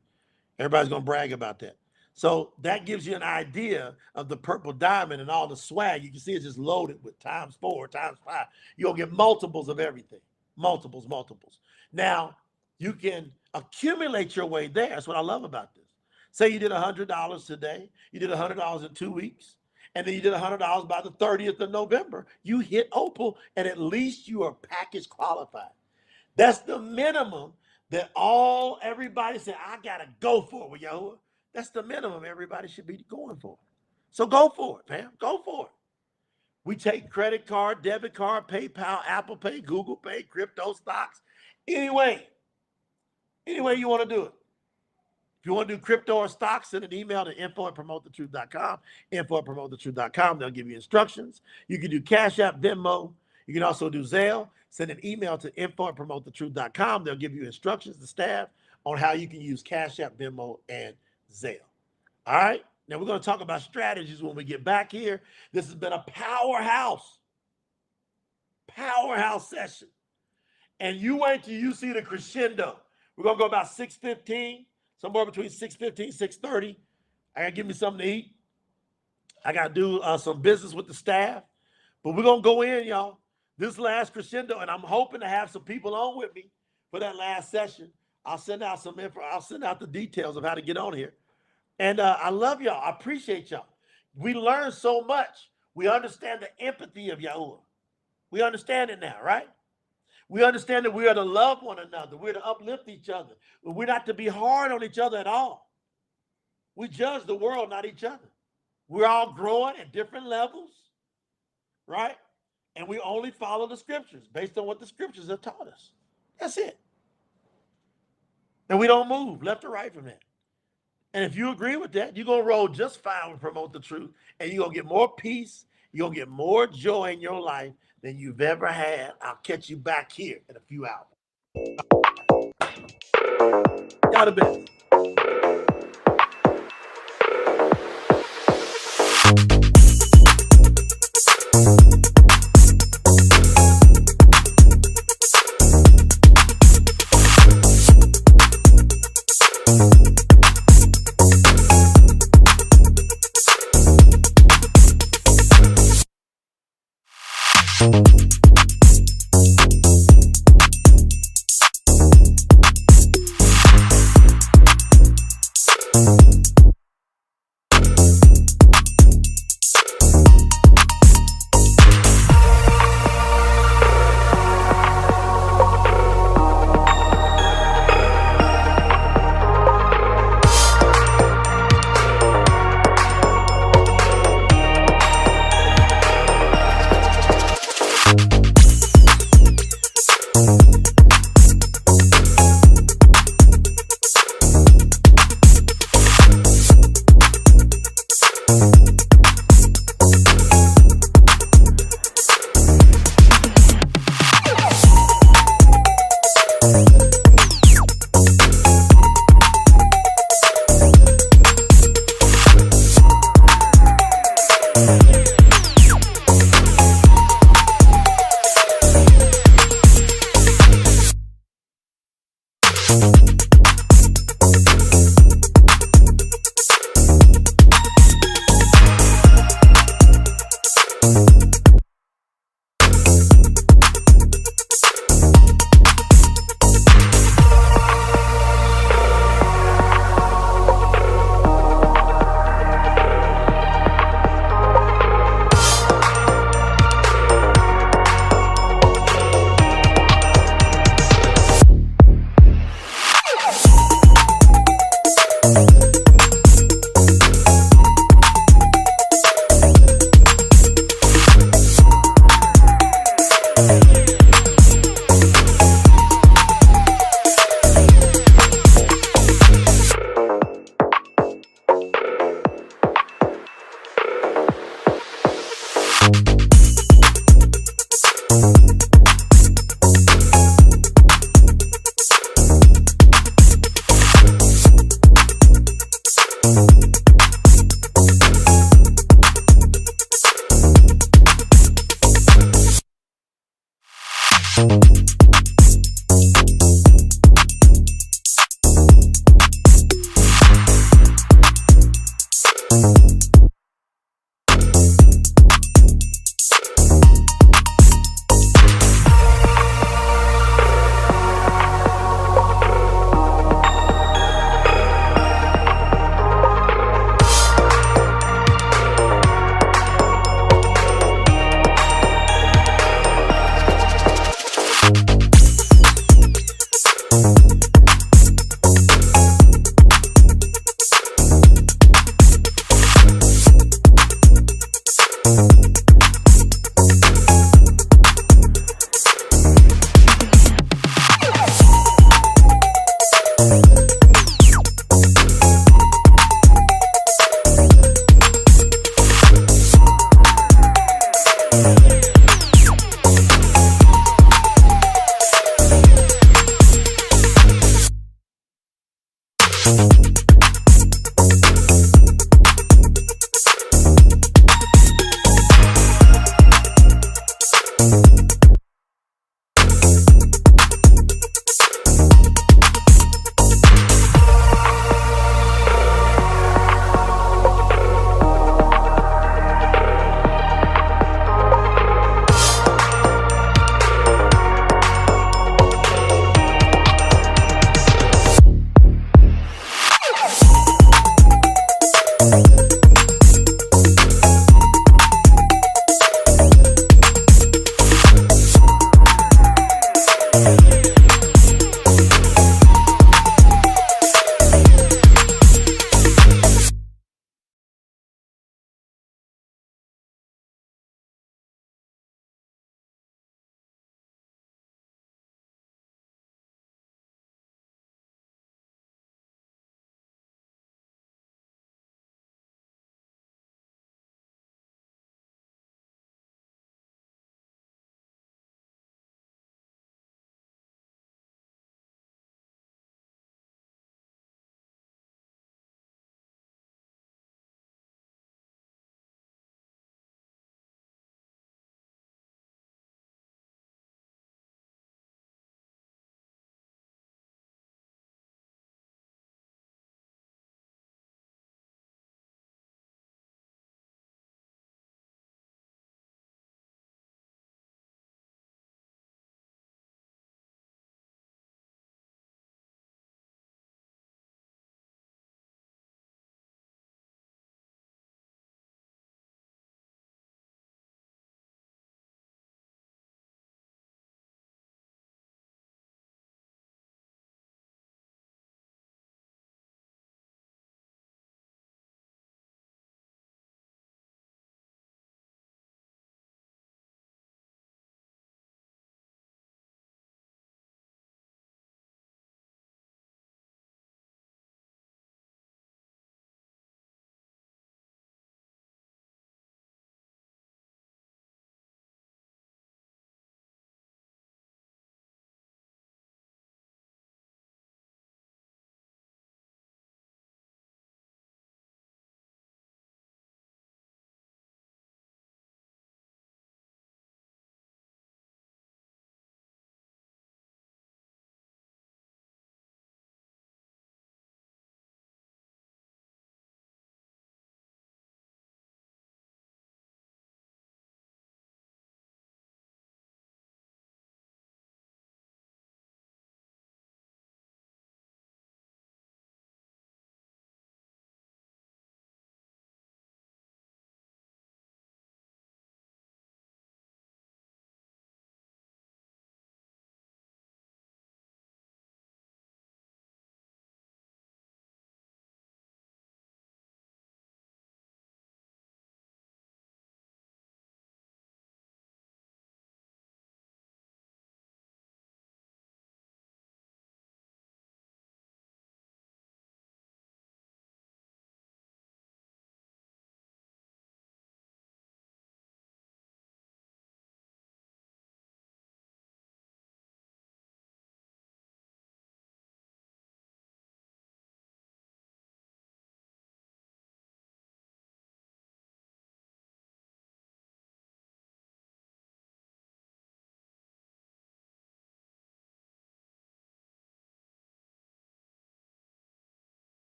Everybody's going to brag about that. So that gives you an idea of the purple diamond and all the swag. You can see it's just loaded with times 4, times 5. You'll get multiples of everything. Multiples. Now, you can accumulate your way there. That's what I love about this. Say you did $100 today. You did $100 in 2 weeks. And then you did $100 by the 30th of November. You hit Opal, and at least you are package qualified. That's the minimum that everybody said, I got to go for with Yahuah. That's the minimum everybody should be going for. So go for it, fam. Go for it. We take credit card, debit card, PayPal, Apple Pay, Google Pay, crypto stocks. Anyway you want to do it. If you want to do crypto or stocks, send an email to info@promotethetruth.com, info@promotethetruth.com. They'll give you instructions. You can do Cash App, Venmo. You can also do Zelle. Send an email to info@promotethetruth.com. They'll give you instructions, the staff, on how you can use Cash App, Venmo, and Zelle. All right? Now, we're going to talk about strategies when we get back here. This has been a powerhouse session. And you wait till you see the crescendo. We're going to go about 6:15, somewhere between 6:15 and 6:30. I got to give me something to eat. I got to do some business with the staff. But we're going to go in, y'all. This last crescendo, and I'm hoping to have some people on with me for that last session. I'll send out some info. I'll send out the details of how to get on here. And I love y'all. I appreciate y'all. We learn so much. We understand the empathy of Yahuah. We understand it now, right? We understand that we are to love one another. We're to uplift each other. We're not to be hard on each other at all. We judge the world, not each other. We're all growing at different levels, right? And we only follow the scriptures based on what the scriptures have taught us. That's it. And we don't move left or right from that. And if you agree with that, you're going to roll just fine with Promote the Truth. And you're going to get more peace. You're going to get more joy in your life than you've ever had. I'll catch you back here in a few hours. Y'all the best.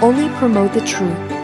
only promote the truth.